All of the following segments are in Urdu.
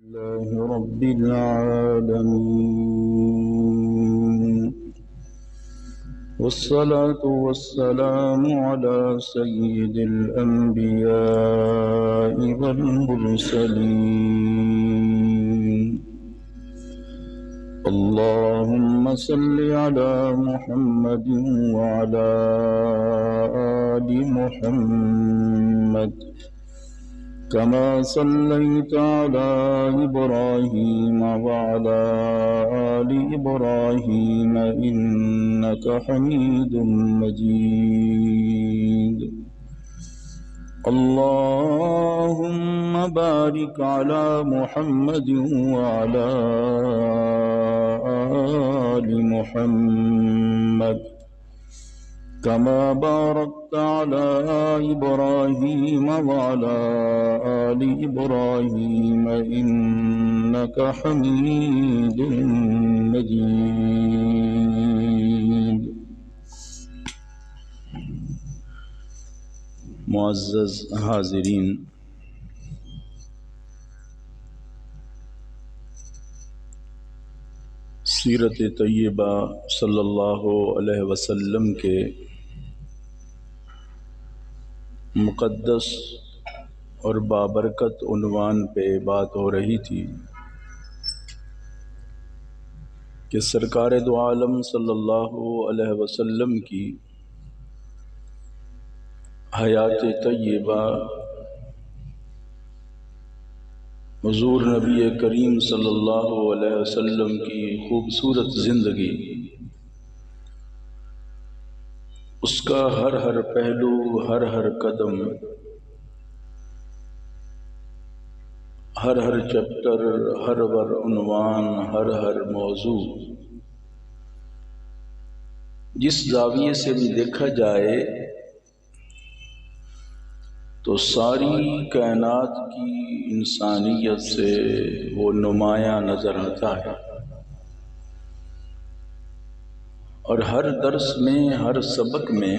لله رب العالمين، والصلاة والسلام على سيد الأنبياء والمرسلين. اللهم صل على محمد وعلى آل محمد كما صليت على إبراهيم وعلى آل إبراهيم إنك حميد مجيد. اللهم بارك على محمد وعلى آل محمد كما باركت على إبراهيم وعلى آل إبراهيم إنك حميد مجيد. معزز حاضرین، سیرت طیبہ صلی اللہ علیہ وسلم کے مقدس اور بابرکت عنوان پہ بات ہو رہی تھی کہ سرکار دو عالم صلی اللہ علیہ وسلم کی حیات طیبہ، حضور نبی کریم صلی اللہ علیہ وسلم کی خوبصورت زندگی، اس کا ہر ہر پہلو، ہر ہر قدم، ہر ہر چیپٹر، ہر ہر عنوان، ہر ہر موضوع جس زاویے سے بھی دیکھا جائے تو ساری کائنات کی انسانیت سے وہ نمایاں نظر آتا ہے، اور ہر درس میں، ہر سبق میں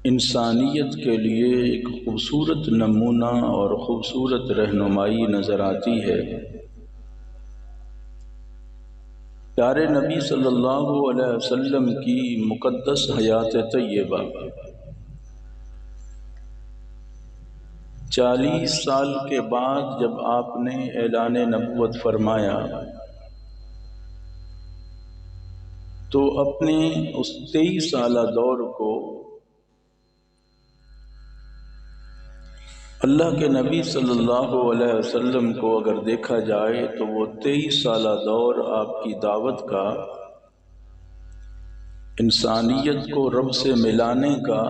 انسانیت کے لیے ایک خوبصورت نمونہ اور خوبصورت رہنمائی نظر آتی ہے۔ پیارے نبی صلی اللہ علیہ وسلم کی مقدس حیات طیبہ 40 سال کے بعد جب آپ نے اعلان نبوت فرمایا تو اپنے اس 23 سالہ دور کو اللہ کے نبی صلی اللہ علیہ وسلم کو اگر دیکھا جائے تو وہ 23 سالہ دور آپ کی دعوت کا، انسانیت کو رب سے ملانے کا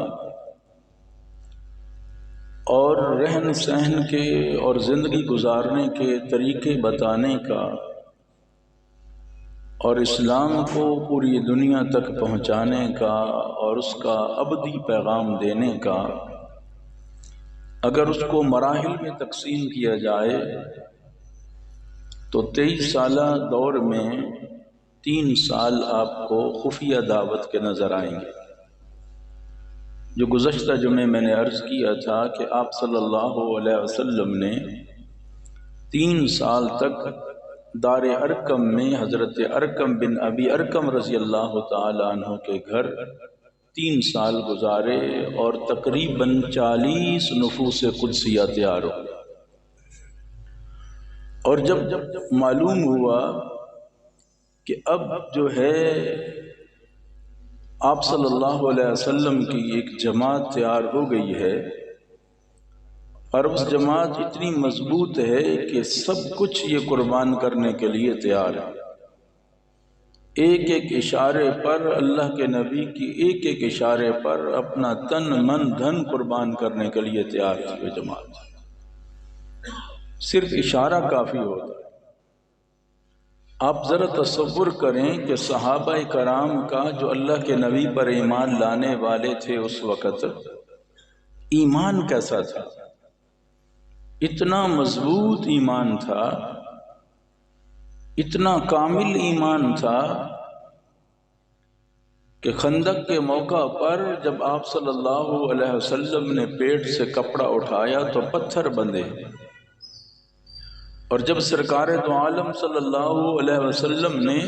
اور رہن سہن کے اور زندگی گزارنے کے طریقے بتانے کا اور اسلام کو پوری دنیا تک پہنچانے کا اور اس کا ابدی پیغام دینے کا، اگر اس کو مراحل میں تقسیم کیا جائے تو 23 سالہ دور میں 3 سال آپ کو خفیہ دعوت کے نظر آئیں گے۔ جو گزشتہ جمعے میں نے عرض کیا تھا کہ آپ صلی اللہ علیہ وسلم نے 3 سال تک دار ارقم میں حضرت ارقم بن ابی ارقم رضی اللہ تعالی عنہ کے گھر 3 سال گزارے اور تقریباً 40 نفوس قدسیہ تیار ہو۔ اور جب معلوم ہوا کہ اب جو ہے آپ صلی اللہ علیہ وسلم کی ایک جماعت تیار ہو گئی ہے، اور اس جماعت اتنی مضبوط ہے کہ سب کچھ یہ قربان کرنے کے لیے تیار ہے، ایک ایک اشارے پر، اللہ کے نبی کی ایک ایک اشارے پر اپنا تن من دھن قربان کرنے کے لیے تیار تھی وہ جماعت۔ صرف اشارہ کافی ہوتا ہے۔ آپ ذرا تصور کریں کہ صحابہ کرام کا جو اللہ کے نبی پر ایمان لانے والے تھے اس وقت، ایمان کیسا تھا؟ اتنا مضبوط ایمان تھا، اتنا کامل ایمان تھا کہ خندق کے موقع پر جب آپ صلی اللہ علیہ وسلم نے پیٹ سے کپڑا اٹھایا تو پتھر بندھے، اور جب سرکار دو عالم صلی اللہ علیہ وسلم نے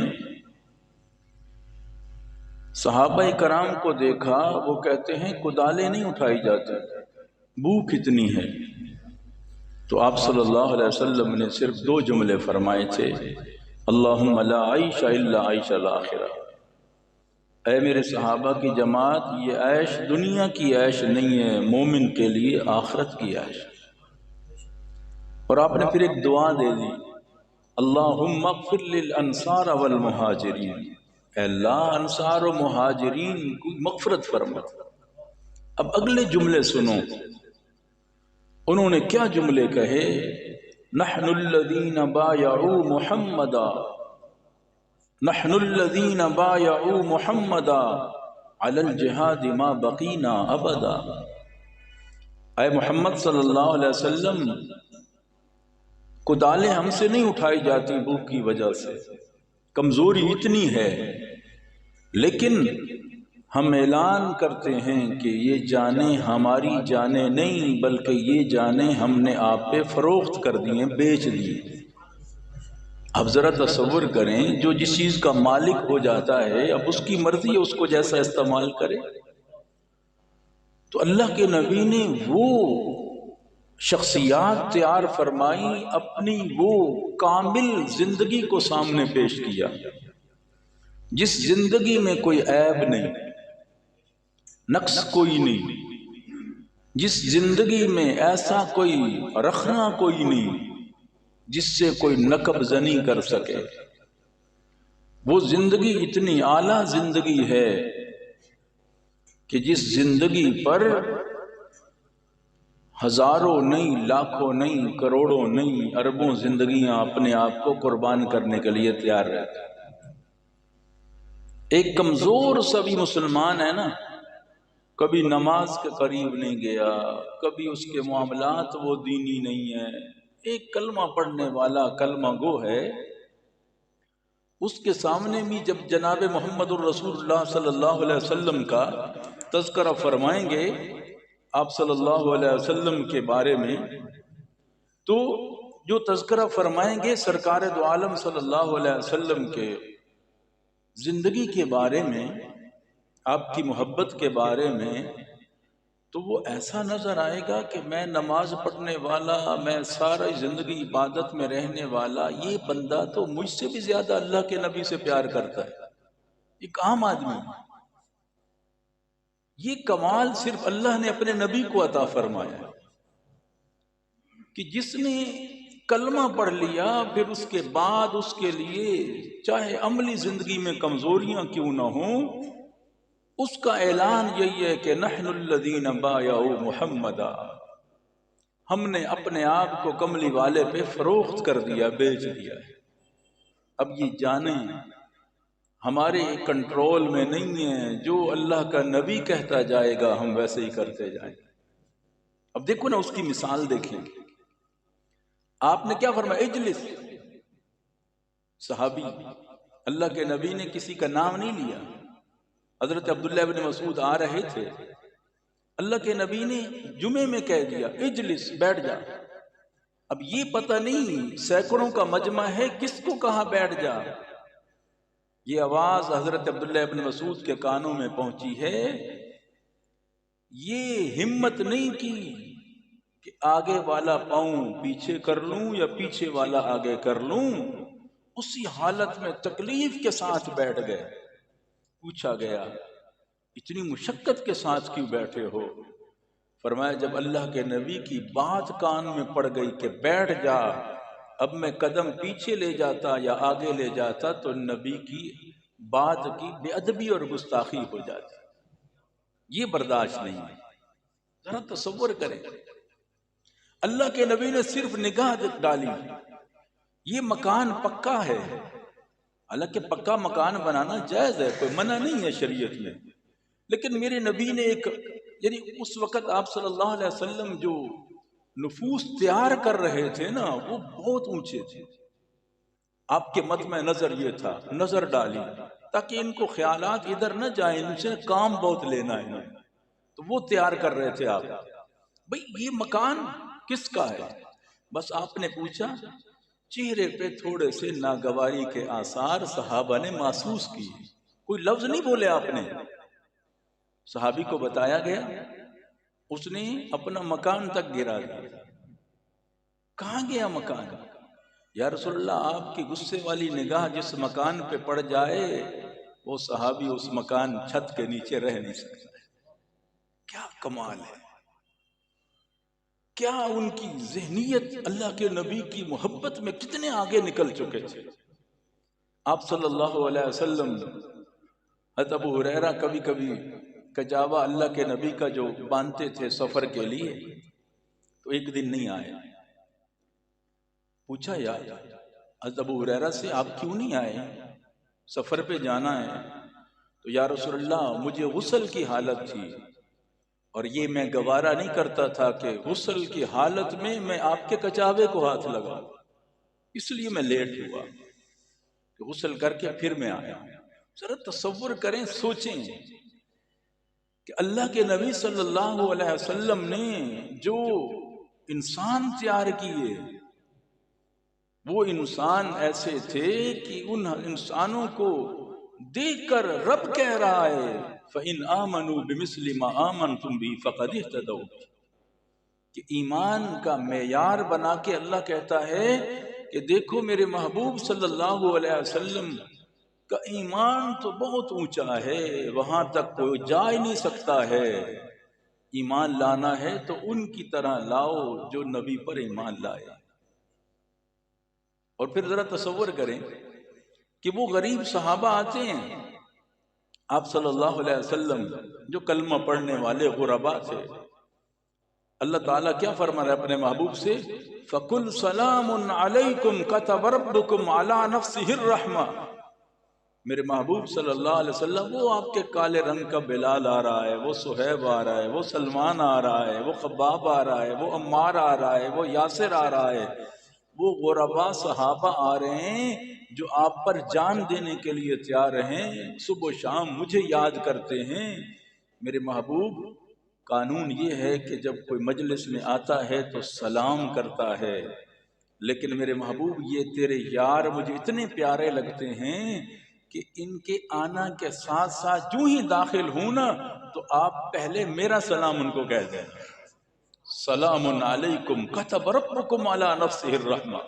صحابہ کرام کو دیکھا، وہ کہتے ہیں کدالیں نہیں اٹھائی جاتی، بھوک اتنی ہے، تو آپ صلی اللہ علیہ وسلم نے صرف دو جملے فرمائے تھے، اللہم لا عیش الا عیش الآخرہ، اے میرے صحابہ کی جماعت، یہ عیش دنیا کی عیش نہیں ہے، مومن کے لیے آخرت کی عیش۔ اور آپ نے پھر ایک دعا دے دی، اللہم اغفر للانصار والمہاجرین، اے اللہ انصار و مہاجرین کو مغفرت فرما۔ اب اگلے جملے سنو، انہوں نے کیا جملے کہے، نحن الذین بایعوا محمدا، نحن الذین بایعوا محمدا علی الجہاد ما بقینا ابدا، اے محمد صلی اللہ علیہ وسلم، کدالیں ہم سے نہیں اٹھائی جاتی بھوک کی وجہ سے، کمزوری اتنی ہے، لیکن ہم اعلان کرتے ہیں کہ یہ جانیں ہماری جانیں نہیں، بلکہ یہ جانیں ہم نے آپ پہ فروخت کر دی ہیں، بیچ دی۔ اب ذرا تصور کریں، جو جس چیز کا مالک ہو جاتا ہے اب اس کی مرضی ہے اس کو جیسا استعمال کرے۔ تو اللہ کے نبی نے وہ شخصیات تیار فرمائی، اپنی وہ کامل زندگی کو سامنے پیش کیا، جس زندگی میں کوئی عیب نہیں، نقص کوئی نہیں، جس زندگی میں ایسا کوئی رخنا کوئی نہیں جس سے کوئی نقب زنی کر سکے۔ وہ زندگی اتنی اعلیٰ زندگی ہے کہ جس زندگی پر ہزاروں نہیں، لاکھوں نہیں، کروڑوں نہیں، اربوں زندگیاں اپنے آپ کو قربان کرنے کے لیے تیار رہتے۔ ایک کمزور سا بھی مسلمان ہے نا، کبھی نماز کے قریب نہیں گیا، کبھی اس کے معاملات وہ دینی نہیں ہے، ایک کلمہ پڑھنے والا کلمہ گو ہے، اس کے سامنے بھی جب جناب محمد الرسول اللہ صلی اللہ علیہ وسلم کا تذکرہ فرمائیں گے آپ صلی اللہ علیہ وسلم کے بارے میں، تو جو تذکرہ فرمائیں گے سرکار دو عالم صلی اللہ علیہ وسلم کے زندگی کے بارے میں، آپ کی محبت کے بارے میں، تو وہ ایسا نظر آئے گا کہ میں نماز پڑھنے والا، میں ساری زندگی عبادت میں رہنے والا، یہ بندہ تو مجھ سے بھی زیادہ اللہ کے نبی سے پیار کرتا ہے، ایک عام آدمی۔ یہ کمال صرف اللہ نے اپنے نبی کو عطا فرمایا کہ جس نے کلمہ پڑھ لیا، پھر اس کے بعد اس کے لیے چاہے عملی زندگی میں کمزوریاں کیوں نہ ہوں، اس کا اعلان یہی ہے کہ نحن الذین بایعوا محمدا، ہم نے اپنے آپ کو کملی والے پہ فروخت کر دیا، بیچ دیا ہے۔ اب یہ جانیں ہمارے کنٹرول میں نہیں ہے، جو اللہ کا نبی کہتا جائے گا ہم ویسے ہی کرتے جائیں گے۔ اب دیکھو نا اس کی مثال دیکھیں، آپ نے کیا فرمایا، اجلس، صحابی اللہ کے نبی نے کسی کا نام نہیں لیا، حضرت عبداللہ بن مسعود آ رہے تھے، اللہ کے نبی نے جمعے میں کہہ دیا اجلس، بیٹھ جا۔ اب یہ پتہ نہیں سینکڑوں کا مجمع ہے، کس کو کہاں بیٹھ جا، یہ آواز حضرت عبداللہ بن مسعود کے کانوں میں پہنچی ہے، یہ ہمت نہیں کی کہ آگے والا پاؤں پیچھے کر لوں یا پیچھے والا آگے کر لوں، اسی حالت میں تکلیف کے ساتھ بیٹھ گئے۔ پوچھا گیا اتنی مشقت کے ساتھ کیوں بیٹھے ہو؟ فرمایا جب اللہ کے نبی کی بات کان میں پڑ گئی کہ بیٹھ جا، اب میں قدم پیچھے لے جاتا یا آگے لے جاتا تو نبی کی بات کی بے ادبی اور گستاخی ہو جاتی، یہ برداشت نہیں ہے۔ ذرا تصور کریں، اللہ کے نبی نے صرف نگاہ ڈالی، یہ مکان پکا ہے، حالانکہ پکا مکان بنانا جائز ہے، کوئی منع نہیں ہے شریعت میں، لیکن میرے نبی نے ایک، یعنی اس وقت آپ صلی اللہ علیہ وسلم جو نفوس تیار کر رہے تھے نا وہ بہت اونچے تھے، آپ کے مد میں نظر یہ تھا، نظر ڈالی تاکہ ان کو خیالات ادھر نہ جائیں، ان سے کام بہت لینا ہے، تو وہ تیار کر رہے تھے آپ، بھئی یہ مکان کس کا ہے؟ بس آپ نے پوچھا چہرے پہ تھوڑے سے ناگواری کے آثار صحابہ نے محسوس کیے، کوئی لفظ نہیں بولے آپ نے، صحابی کو بتایا گیا، اس نے اپنا مکان تک گرا دیا۔ کہاں گیا مکان؟ یا رسول اللہ آپ کی غصے والی نگاہ جس مکان پہ پڑ جائے وہ صحابی اس مکان چھت کے نیچے رہ نہیں سکتا۔ کیا کمال ہے، کیا ان کی ذہنیت اللہ کے نبی کی محبت میں کتنے آگے نکل چکے تھے۔ آپ صلی اللہ علیہ وسلم، حضرت ابو ہریرہ کبھی کبھی کجاوا اللہ کے نبی کا جو باندھتے تھے سفر کے لیے، تو ایک دن نہیں آئے۔ پوچھا یا حضرت ابو ہریرہ سے آپ کیوں نہیں آئے، سفر پہ جانا ہے؟ تو یا رسول اللہ مجھے غسل کی حالت تھی اور یہ میں گوارا نہیں کرتا تھا کہ غسل کی حالت میں آپ کے کچاوے کو ہاتھ لگا، اس لیے میں لیٹ ہوا کہ غسل کر کے پھر میں آیا۔ ذرا تصور کریں، سوچیں کہ اللہ کے نبی صلی اللہ علیہ وسلم نے جو انسان تیار کیے، وہ انسان ایسے تھے کہ ان انسانوں کو دیکھ کر رب کہہ رہا ہے فَإِنْ آمَنُوا بِمِثْلِ مَا آمَنْتُمْ بِهِ فَقَدِ اهْتَدَوْا، کہ ایمان کا معیار بنا کے اللہ کہتا ہے کہ دیکھو میرے محبوب صلی اللہ علیہ وسلم کا ایمان تو بہت اونچا ہے، وہاں تک کوئی جا ہی نہیں سکتا ہے۔ ایمان لانا ہے تو ان کی طرح لاؤ جو نبی پر ایمان لائے۔ اور پھر ذرا تصور کریں کہ وہ غریب صحابہ آتے ہیں، آپ صلی اللہ علیہ وسلم جو کلمہ پڑھنے والے غربا تھے، اللہ تعالیٰ کیا فرما رہا ہے اپنے محبوب سے؟ فَقُلْ سَلَامٌ عَلَيْكُمْ كَتَبَ رَبُّكُمْ عَلَىٰ نَفْسِهِ الرَّحْمَةِ۔ میرے محبوب صلی اللہ علیہ وسلم، وہ آپ کے کالے رنگ کا بلال آ رہا ہے، وہ صہیب آ رہا ہے، وہ سلمان آ رہا ہے، وہ خباب آ رہا ہے، وہ عمار آ رہا ہے، وہ یاسر آ رہا ہے، وہ غربا صحابہ آ رہے ہیں جو آپ پر جان دینے کے لیے تیار ہیں، صبح و شام مجھے یاد کرتے ہیں۔ میرے محبوب، قانون یہ ہے کہ جب کوئی مجلس میں آتا ہے تو سلام کرتا ہے، لیکن میرے محبوب یہ تیرے یار مجھے اتنے پیارے لگتے ہیں کہ ان کے آنا کے ساتھ ساتھ جو ہی داخل ہوں نا تو آپ پہلے میرا سلام ان کو کہہ دیں، سلام علیکم کتب ربکم علی نفسہ الرحمہ،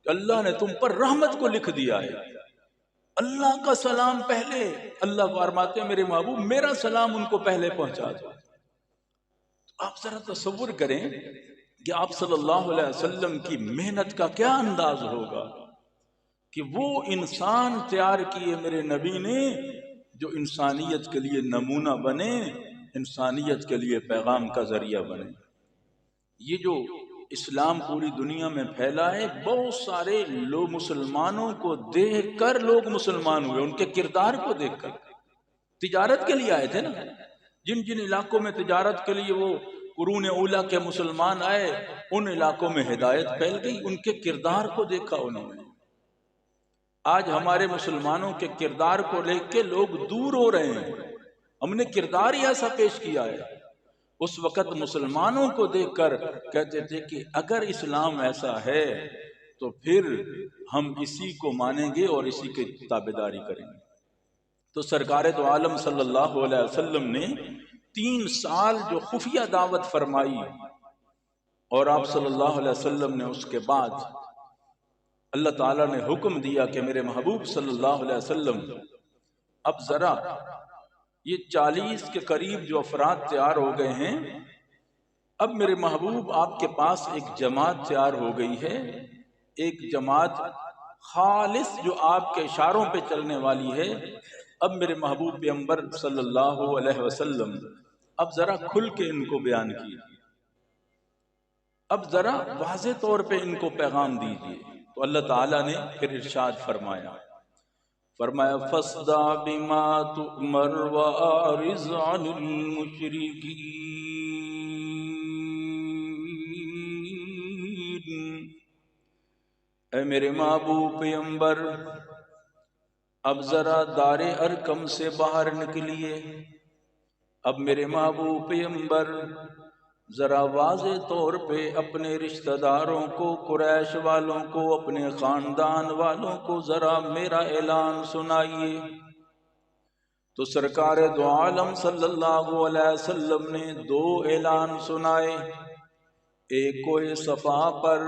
اللہ نے تم پر رحمت کو لکھ دیا ہے۔ اللہ کا سلام پہلے، اللہ فرماتے ہیں میرے محبوب میرا سلام ان کو پہلے پہنچا دو۔ آپ ذرا تصور کریں کہ آپ صلی اللہ علیہ وسلم کی محنت کا کیا انداز ہوگا کہ وہ انسان تیار کیے میرے نبی نے جو انسانیت کے لیے نمونہ بنے، انسانیت کے لیے پیغام کا ذریعہ بنے۔ یہ جو اسلام پوری دنیا میں پھیلا ہے، بہت سارے لوگ مسلمانوں کو دیکھ کر لوگ مسلمان ہوئے، ان کے کردار کو دیکھ کر۔ تجارت کے لیے آئے تھے نا، جن جن علاقوں میں تجارت کے لیے وہ قرون اولیٰ کے مسلمان آئے، ان علاقوں میں ہدایت پھیل گئی، ان کے کردار کو دیکھا انہوں نے۔ آج ہمارے مسلمانوں کے کردار کو لے کے لوگ دور ہو رہے ہیں، ہم نے کردار ہی ایسا پیش کیا ہے۔ اس وقت مسلمانوں کو دیکھ کر کہتے تھے کہ اگر اسلام ایسا ہے تو پھر ہم اسی کو مانیں گے اور اسی کی تابعداری کریں گے۔ تو سرکار دو عالم صلی اللہ علیہ وسلم نے 3 سال جو خفیہ دعوت فرمائی، اور آپ صلی اللہ علیہ وسلم نے اس کے بعد اللہ تعالیٰ نے حکم دیا کہ میرے محبوب صلی اللہ علیہ وسلم اب ذرا یہ 40 کے قریب جو افراد تیار ہو گئے ہیں، اب میرے محبوب آپ کے پاس ایک جماعت تیار ہو گئی ہے، ایک جماعت خالص جو آپ کے اشاروں پہ چلنے والی ہے۔ اب میرے محبوب پیغمبر صلی اللہ علیہ وسلم اب ذرا کھل کے ان کو بیان کیجیے، اب ذرا واضح طور پہ ان کو پیغام دیجیے۔ تو اللہ تعالیٰ نے پھر ارشاد فرمایا فَاصْدَعْ بِمَا تُؤْمَرْ وَأَعْرِضْ عَنِ الْمُشْرِكِينَ۔ اے میرے محبوب پیغمبر، اب ذرا دار ارکم سے باہر نکلیے، اب میرے محبوب پیغمبر ذرا واضح طور پہ اپنے رشتہ داروں کو، قریش والوں کو، اپنے خاندان والوں کو ذرا میرا اعلان سنائیے۔ تو سرکار دو عالم صلی اللہ علیہ وسلم نے دو اعلان سنائے، ایک کوہ صفا پر،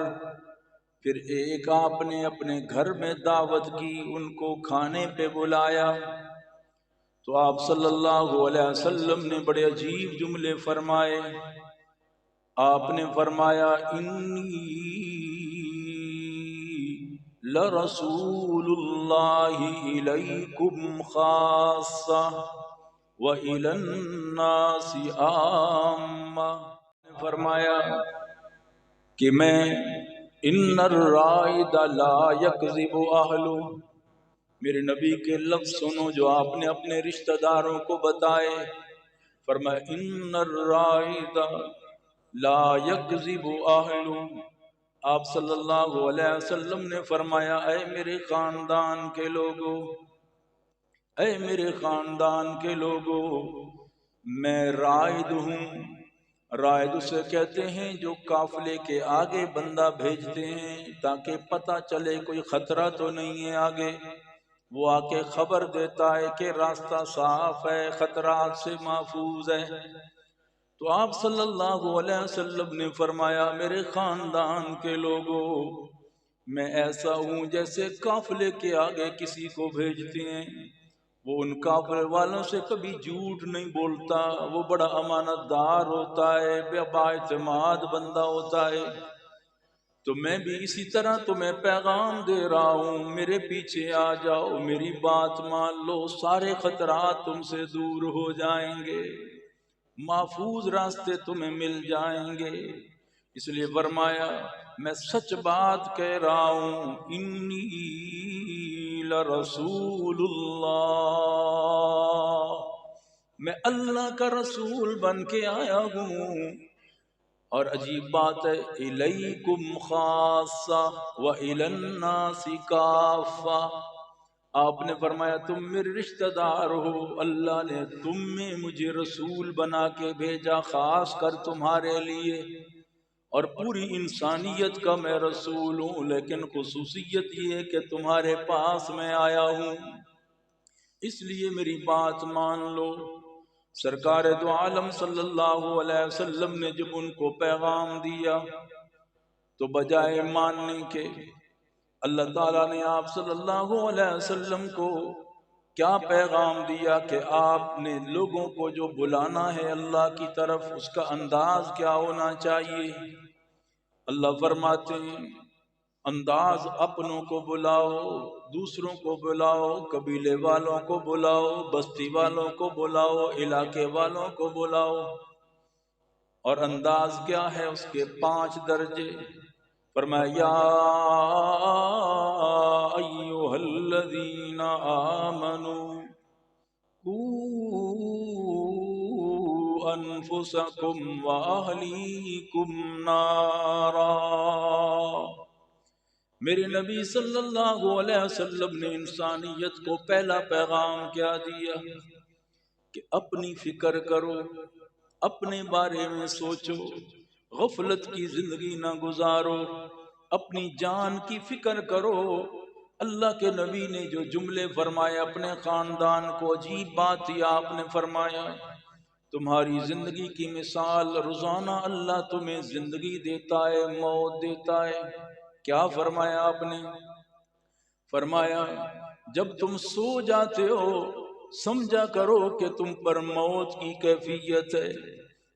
پھر ایک آپ نے اپنے گھر میں دعوت کی، ان کو کھانے پہ بلایا۔ تو آپ صلی اللہ علیہ وسلم نے بڑے عجیب جملے فرمائے۔ آپ نے فرمایا انی لرسول اللہ الیکم خاصہ وإلی الناس عامہ۔ فرمایا کہ میں ان الرائد لا یکذب اہلہ، میرے نبی کے لفظ سنو جو آپ نے اپنے رشتہ داروں کو بتائے۔ فرمایا ان الرائد لا یکذب اہلہ، آپ صلی اللہ علیہ وسلم نے فرمایا اے میرے خاندان کے لوگوں، اے میرے خاندان کے لوگوں، میں رائد ہوں۔ رائد اسے کہتے ہیں جو قافلے کے آگے بندہ بھیجتے ہیں تاکہ پتہ چلے کوئی خطرہ تو نہیں ہے آگے، وہ آ کے خبر دیتا ہے کہ راستہ صاف ہے، خطرات سے محفوظ ہے۔ تو آپ صلی اللہ علیہ وسلم نے فرمایا میرے خاندان کے لوگوں، میں ایسا ہوں جیسے قافلے کے آگے کسی کو بھیجتے ہیں، وہ ان قافلے والوں سے کبھی جھوٹ نہیں بولتا، وہ بڑا امانت دار ہوتا ہے، بے بااعتماد بندہ ہوتا ہے۔ تو میں بھی اسی طرح تمہیں پیغام دے رہا ہوں، میرے پیچھے آ جاؤ، میری بات مان لو، سارے خطرات تم سے دور ہو جائیں گے، محفوظ راستے تمہیں مل جائیں گے۔ اس لیے فرمایا میں سچ بات کہہ رہا ہوں، انی لرسول اللہ، میں اللہ کا رسول بن کے آیا ہوں۔ اور عجیب بات ہے الیکم خاصہ والی الناس کافہ، آپ نے فرمایا تم میرے رشتہ دار ہو، اللہ نے تم میں مجھے رسول بنا کے بھیجا خاص کر تمہارے لیے، اور پوری انسانیت کا میں رسول ہوں، لیکن خصوصیت یہ ہے کہ تمہارے پاس میں آیا ہوں، اس لیے میری بات مان لو۔ سرکار دو عالم صلی اللہ علیہ وسلم نے جب ان کو پیغام دیا تو بجائے ماننے کے اللہ تعالیٰ نے آپ صلی اللہ علیہ وسلم کو کیا پیغام دیا کہ آپ نے لوگوں کو جو بلانا ہے اللہ کی طرف اس کا انداز کیا ہونا چاہیے۔ اللہ فرماتے ہیں انداز اپنوں کو بلاؤ، دوسروں کو بلاؤ، قبیلے والوں کو بلاؤ، بستی والوں کو بلاؤ، علاقے والوں کو بلاؤ۔ اور انداز کیا ہے؟ اس کے 5 درجے۔ فرمایا یا ایھا الذین آمنوا قوا انفسکم واہلیکم نارا، میرے نبی صلی اللہ علیہ وسلم نے انسانیت کو پہلا پیغام کیا دیا کہ اپنی فکر کرو، اپنے بارے میں سوچو، غفلت کی زندگی نہ گزارو، اپنی جان کی فکر کرو۔ اللہ کے نبی نے جو جملے فرمائے اپنے خاندان کو، عجیب بات ہی آپ نے فرمایا تمہاری زندگی کی مثال، روزانہ اللہ تمہیں زندگی دیتا ہے، موت دیتا ہے۔ کیا فرمایا آپ نے؟ فرمایا جب تم سو جاتے ہو سمجھا کرو کہ تم پر موت کی کیفیت ہے،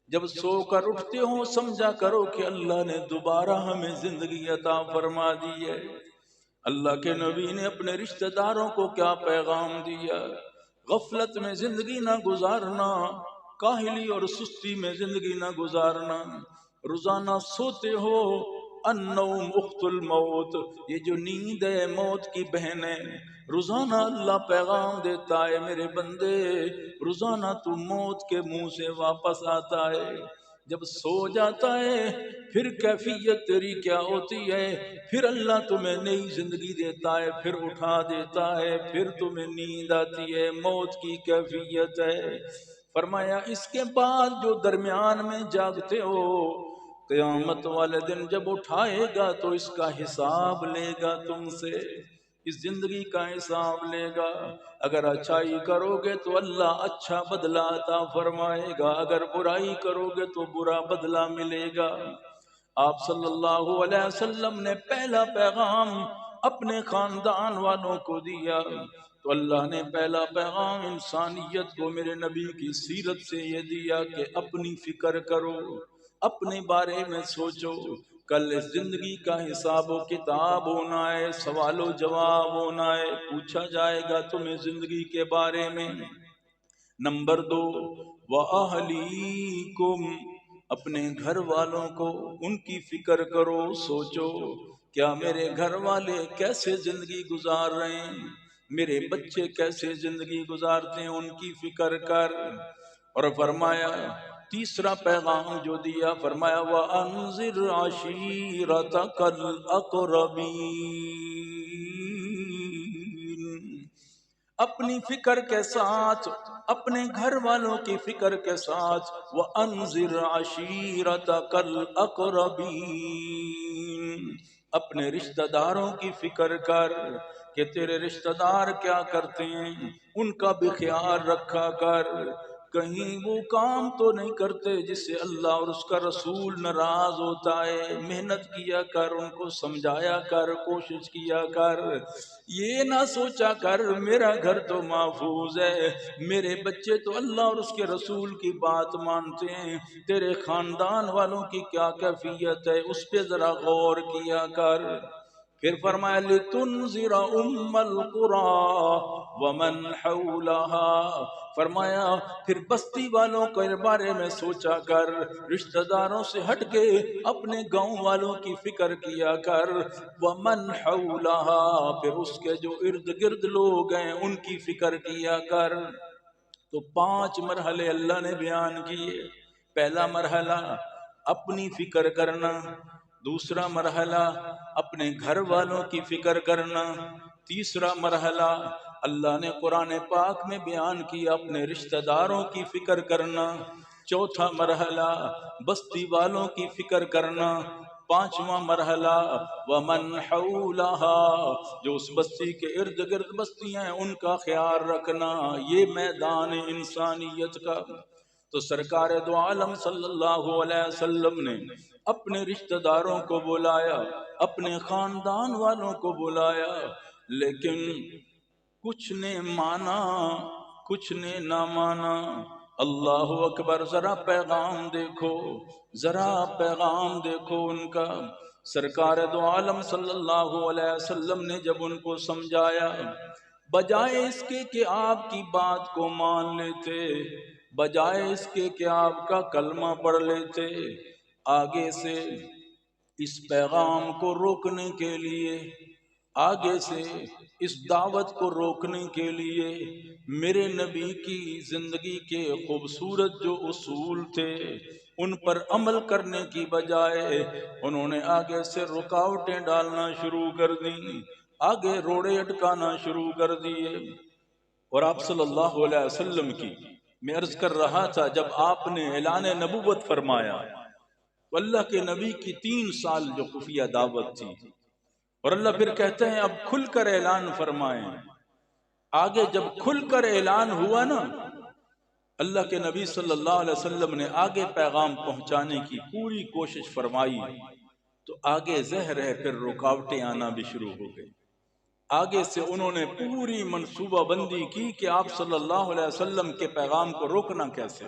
جب سو کر اٹھتے ہو سمجھا کرو کہ اللہ نے دوبارہ ہمیں زندگی عطا فرما دی ہے۔ اللہ کے نبی نے اپنے رشتہ داروں کو کیا پیغام دیا؟ غفلت میں زندگی نہ گزارنا، کاہلی اور سستی میں زندگی نہ گزارنا، روزانہ سوتے ہو، النوم اخت الموت، یہ جو نیند ہے موت کی بہن ہے۔ روزانہ اللہ پیغام دیتا ہے میرے بندے، روزانہ تو موت کے منہ سے واپس آتا ہے۔ جب سو جاتا ہے پھر کیفیت تیری کیا ہوتی ہے؟ پھر اللہ تمہیں نئی زندگی دیتا ہے، پھر اٹھا دیتا ہے، پھر تمہیں نیند آتی ہے، موت کی کیفیت ہے۔ فرمایا اس کے بعد جو درمیان میں جاگتے ہو، قیامت والے دن جب اٹھائے گا تو اس کا حساب لے گا تم سے، اس زندگی کا حساب لے گا۔ اگر اچھائی کرو گے تو اللہ اچھا بدلہ عطا فرمائے گا، اگر برائی کرو گے تو برا بدلہ ملے گا۔ آپ صلی اللہ علیہ وسلم نے پہلا پیغام اپنے خاندان والوں کو دیا، تو اللہ نے پہلا پیغام انسانیت کو میرے نبی کی سیرت سے یہ دیا کہ اپنی فکر کرو، اپنے بارے میں سوچو، کل اس زندگی کا حساب و کتاب ہونا ہے، سوال و جواب ہونا ہے، پوچھا جائے گا تمہیں زندگی کے بارے میں۔ نمبر 2، وَأَهْلِيكُمْ، اپنے گھر والوں کو ان کی فکر کرو، سوچو کیا میرے گھر والے کیسے زندگی گزار رہے ہیں، میرے بچے کیسے زندگی گزارتے ہیں، ان کی فکر کر۔ اور فرمایا تیسرا پیغام جو دیا، فرمایا وَأَنذِرْ عَشِيرَتَكَ الْأَقْرَبِينَ، اپنی فکر کے ساتھ، اپنے گھر والوں کی فکر کے ساتھ، وَأَنذِرْ عَشِيرَتَكَ الْأَقْرَبِينَ، اپنے رشتہ داروں کی فکر کر کہ تیرے رشتہ دار کیا کرتے ہیں، ان کا بھی خیال رکھا کر، کہیں وہ کام تو نہیں کرتے جس سے اللہ اور اس کا رسول ناراض ہوتا ہے، محنت کیا کر، ان کو سمجھایا کر، کوشش کیا کر، یہ نہ سوچا کر میرا گھر تو محفوظ ہے، میرے بچے تو اللہ اور اس کے رسول کی بات مانتے ہیں، تیرے خاندان والوں کی کیا کیفیت ہے اس پہ ذرا غور کیا کر۔ پھر فرمایا لِتُنذِرَ أُمَّ الْقُرَىٰ وَمَنْ حَوْلَهَا، فرمایا پھر بستی والوں کے بارے میں سوچا کر، رشتہ داروں سے ہٹ کے اپنے گاؤں والوں کی فکر کیا کر، وَمَنْ حَوْلَهَا، پھر اس کے جو ارد گرد لوگ ہیں ان کی فکر کیا کر۔ تو 5 مرحلے اللہ نے بیان کیے۔ پہلا مرحلہ اپنی فکر کرنا، دوسرا مرحلہ اپنے گھر والوں کی فکر کرنا، تیسرا مرحلہ اللہ نے قرآن پاک میں بیان کیا اپنے رشتہ داروں کی فکر کرنا، چوتھا مرحلہ بستی والوں کی فکر کرنا، پانچواں مرحلہ وَمَنْ حَوْلَهَا، جو اس بستی کے ارد گرد بستیاں ہیں ان کا خیال رکھنا، یہ میدان انسانیت کا۔ تو سرکار دو عالم صلی اللہ علیہ وسلم نے اپنے رشتہ داروں کو بلایا، اپنے خاندان والوں کو بلایا، لیکن کچھ نے مانا، کچھ نے نہ مانا۔ اللہ اکبر، ذرا پیغام دیکھو، ذرا پیغام دیکھو ان کا۔ سرکار دو عالم صلی اللہ علیہ وسلم نے جب ان کو سمجھایا، بجائے اس کے کہ آپ کی بات کو مان لیتے، بجائے اس کے کہ آپ کا کلمہ پڑھ لیتے، آگے سے اس پیغام کو روکنے کے لیے، آگے سے اس دعوت کو روکنے کے لیے میرے نبی کی زندگی کے خوبصورت جو اصول تھے ان پر عمل کرنے کی بجائے انہوں نے آگے سے رکاوٹیں ڈالنا شروع کر دیں، آگے روڑے اٹکانا شروع کر دیے۔ اور آپ صلی اللہ علیہ وسلم کی میں عرض کر رہا تھا، جب آپ نے اعلان نبوت فرمایا تو اللہ کے نبی کی 3 سال جو خفیہ دعوت تھی، اور اللہ پھر کہتے ہیں اب کھل کر اعلان فرمائیں۔ آگے جب کھل کر اعلان ہوا نا، اللہ کے نبی صلی اللہ علیہ وسلم نے آگے پیغام پہنچانے کی پوری کوشش فرمائی، تو آگے زہر ہے، پھر رکاوٹیں آنا بھی شروع ہو گئی۔ آگے سے انہوں نے پوری منصوبہ بندی کی کہ آپ صلی اللہ علیہ وسلم کے پیغام کو روکنا کیسے،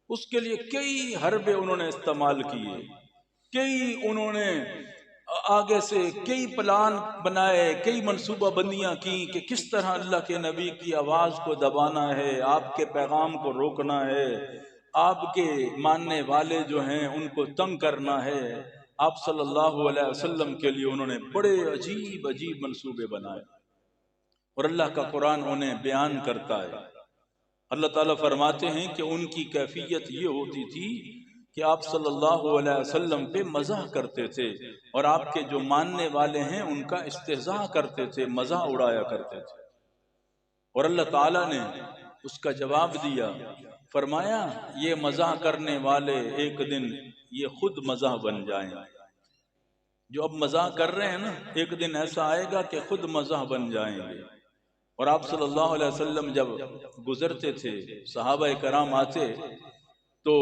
اس کے لیے کئی حربے انہوں نے استعمال کیے، کئی انہوں نے آگے سے کئی پلان بنائے، کئی منصوبہ بندیاں کی کہ کس طرح اللہ کے نبی کی آواز کو دبانا ہے، آپ کے پیغام کو روکنا ہے، آپ کے ماننے والے جو ہیں ان کو تنگ کرنا ہے۔ آپ صلی اللہ علیہ وسلم کے لیے انہوں نے بڑے عجیب عجیب منصوبے بنائے، اور اللہ کا قرآن انہیں بیان کرتا ہے۔ اللہ تعالیٰ فرماتے ہیں کہ ان کی کیفیت یہ ہوتی تھی کہ آپ صلی اللہ علیہ وسلم پہ مزاح کرتے تھے، اور آپ کے جو ماننے والے ہیں ان کا استہزاء کرتے تھے، مزاح اڑایا کرتے تھے۔ اور اللہ تعالیٰ نے اس کا جواب دیا، فرمایا یہ مزاح کرنے والے ایک دن یہ خود مزاح بن جائیں، جو اب مزاح کر رہے ہیں نا ایک دن ایسا آئے گا کہ خود مزاح بن جائیں گے۔ اور آپ صلی اللہ علیہ وسلم جب گزرتے تھے صحابہ کرام آتے تو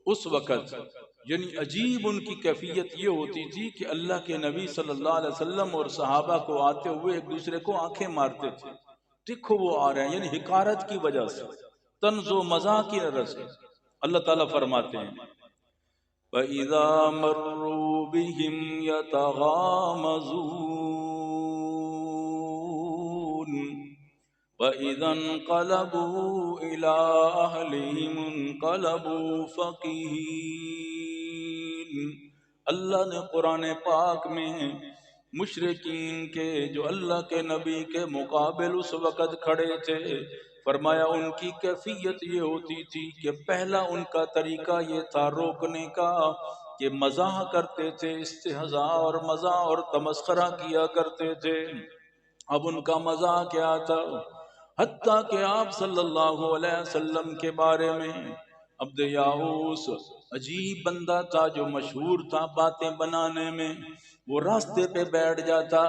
اس وقت یعنی عجیب ان کی کیفیت یہ ہوتی تھی کہ اللہ کے نبی صلی اللہ علیہ وسلم اور صحابہ کو آتے ہوئے ایک دوسرے کو آنکھیں مارتے تھے، دیکھو وہ آ رہے ہیں، یعنی حقارت کی وجہ سے، طنز و مزاح کی وجہ سے۔ اللہ تعالیٰ فرماتے ہیں وَإِذَا مَرُّوا بِهِمْ يَتَغَامَزُونَ وَإِذَا انقَلَبُوا إِلَىٰ أَهْلِهِمْ انقَلَبُوا فَقِيهِينَ۔ اللہ نے قرآن پاک میں مشرکین کے جو اللہ کے نبی کے مقابل اس وقت کھڑے تھے فرمایا ان کی کیفیت یہ ہوتی تھی کہ پہلا ان کا طریقہ یہ تھا روکنے کا کہ مزاح کرتے تھے، استہزاء اور مزاح اور تمسخرہ کیا کرتے تھے۔ اب ان کا مزاح کیا تھا، حتیٰ کہ آپ صلی اللہ علیہ وسلم کے بارے میں عبد یاؤس عجیب بندہ تھا جو مشہور تھا باتیں بنانے میں، وہ راستے پہ بیٹھ جاتا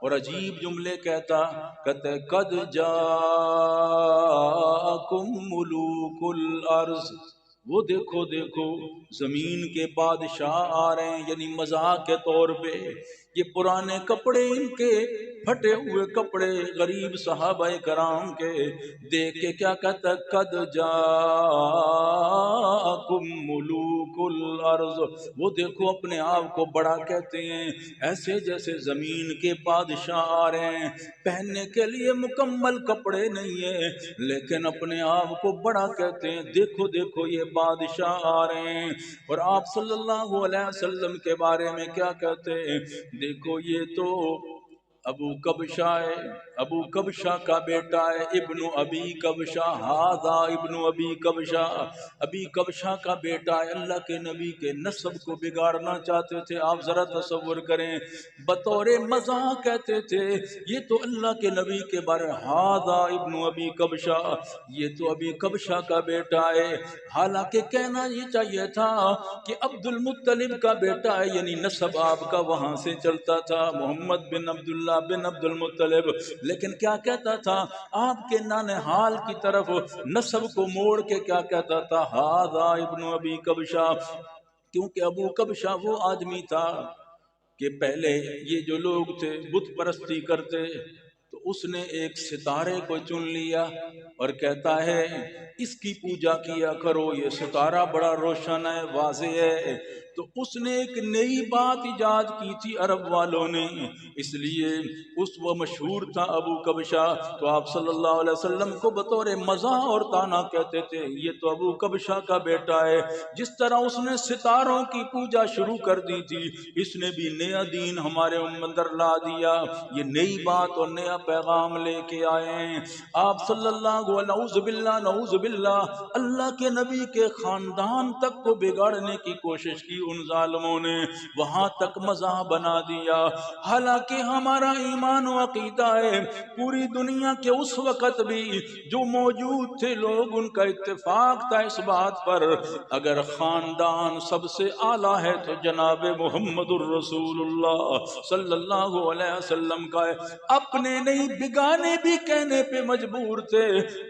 اور عجیب جملے کہتا، کہتے قد جاءکم ملوک الارض، وہ دیکھو دیکھو زمین کے بادشاہ آ رہے ہیں، یعنی مذاق کے طور پہ۔ یہ پرانے کپڑے ان کے پھٹے ہوئے کپڑے غریب صحابہ کرام کے دیکھ کے کیا کہتا ہے قد جاءکم ملوک الارض، وہ دیکھو اپنے آپ کو بڑا کہتے ہیں، ایسے جیسے زمین کے بادشاہ آ رہے ہیں، پہننے کے لیے مکمل کپڑے نہیں ہیں لیکن اپنے آپ کو بڑا کہتے ہیں، دیکھو دیکھو یہ بادشاہ آ رہے ہیں۔ اور آپ صلی اللہ علیہ وسلم کے بارے میں کیا کہتے ہیں، دیکھو یہ تو ابو کبشہ ہے، ابو کبشہ کا بیٹا ہے، ابن ابی کبشہ، ہذا ابن ابی کبشہ، ابی کبشہ کا بیٹا ہے۔ اللہ کے نبی کے نسب کو بگاڑنا چاہتے تھے۔ آپ ذرا تصور کریں، بطور مزاح کہتے تھے یہ تو اللہ کے نبی کے بارے ہذا ابن ابی کبشہ، یہ تو ابی کبشہ کا بیٹا ہے۔ حالانکہ کہنا یہ چاہیے تھا کہ عبد المطلب کا بیٹا ہے، یعنی نسب آپ کا وہاں سے چلتا تھا، محمد بن عبداللہ بن عبد المطلب، لیکن کیا کہتا تھا آپ کے نانہال کی طرف نسب کو موڑ کے کیا کہتا تھا ہذا ابن ابی کبشہ، کیونکہ ابو کبشہ وہ آدمی تھا کہ پہلے یہ جو لوگ تھے بت پرستی کرتے تو اس نے ایک ستارے کو چن لیا اور کہتا ہے اس کی پوجا کیا کرو، یہ ستارہ بڑا روشن ہے، واضح ہے۔ تو اس نے ایک نئی بات ایجاد کی تھی عرب والوں نے، اس لیے وہ مشہور تھا ابو کبشہ، تو آپ صلی اللہ علیہ وسلم کو بطور مزاح اور طعنہ کہتے تھے یہ تو ابو کبشہ کا بیٹا ہے۔ جس طرح اس نے ستاروں کی پوجا شروع کر دی تھی، اس نے بھی نیا دین ہمارے اندر لا دیا، یہ نئی بات اور نیا پیغام لے کے آئے ہیں۔ آپ صلی اللہ علیہ نعوذ باللہ اللہ کے نبی کے خاندان تک کو بگاڑنے کی کوشش کی ان ظالموں نے، وہاں تک مزاح بنا دیا۔ حالانکہ ہمارا ایمان و عقیدہ ہے پوری دنیا کے اس وقت بھی جو موجود تھے لوگ ان کا اتفاق تھا اس بات پر اگر خاندان سب سے اعلیٰ ہے تو جناب محمد الرسول اللہ صلی اللہ علیہ وسلم کا ہے، اپنے نہیں بگانے بھی کہنے پہ مجبور تھے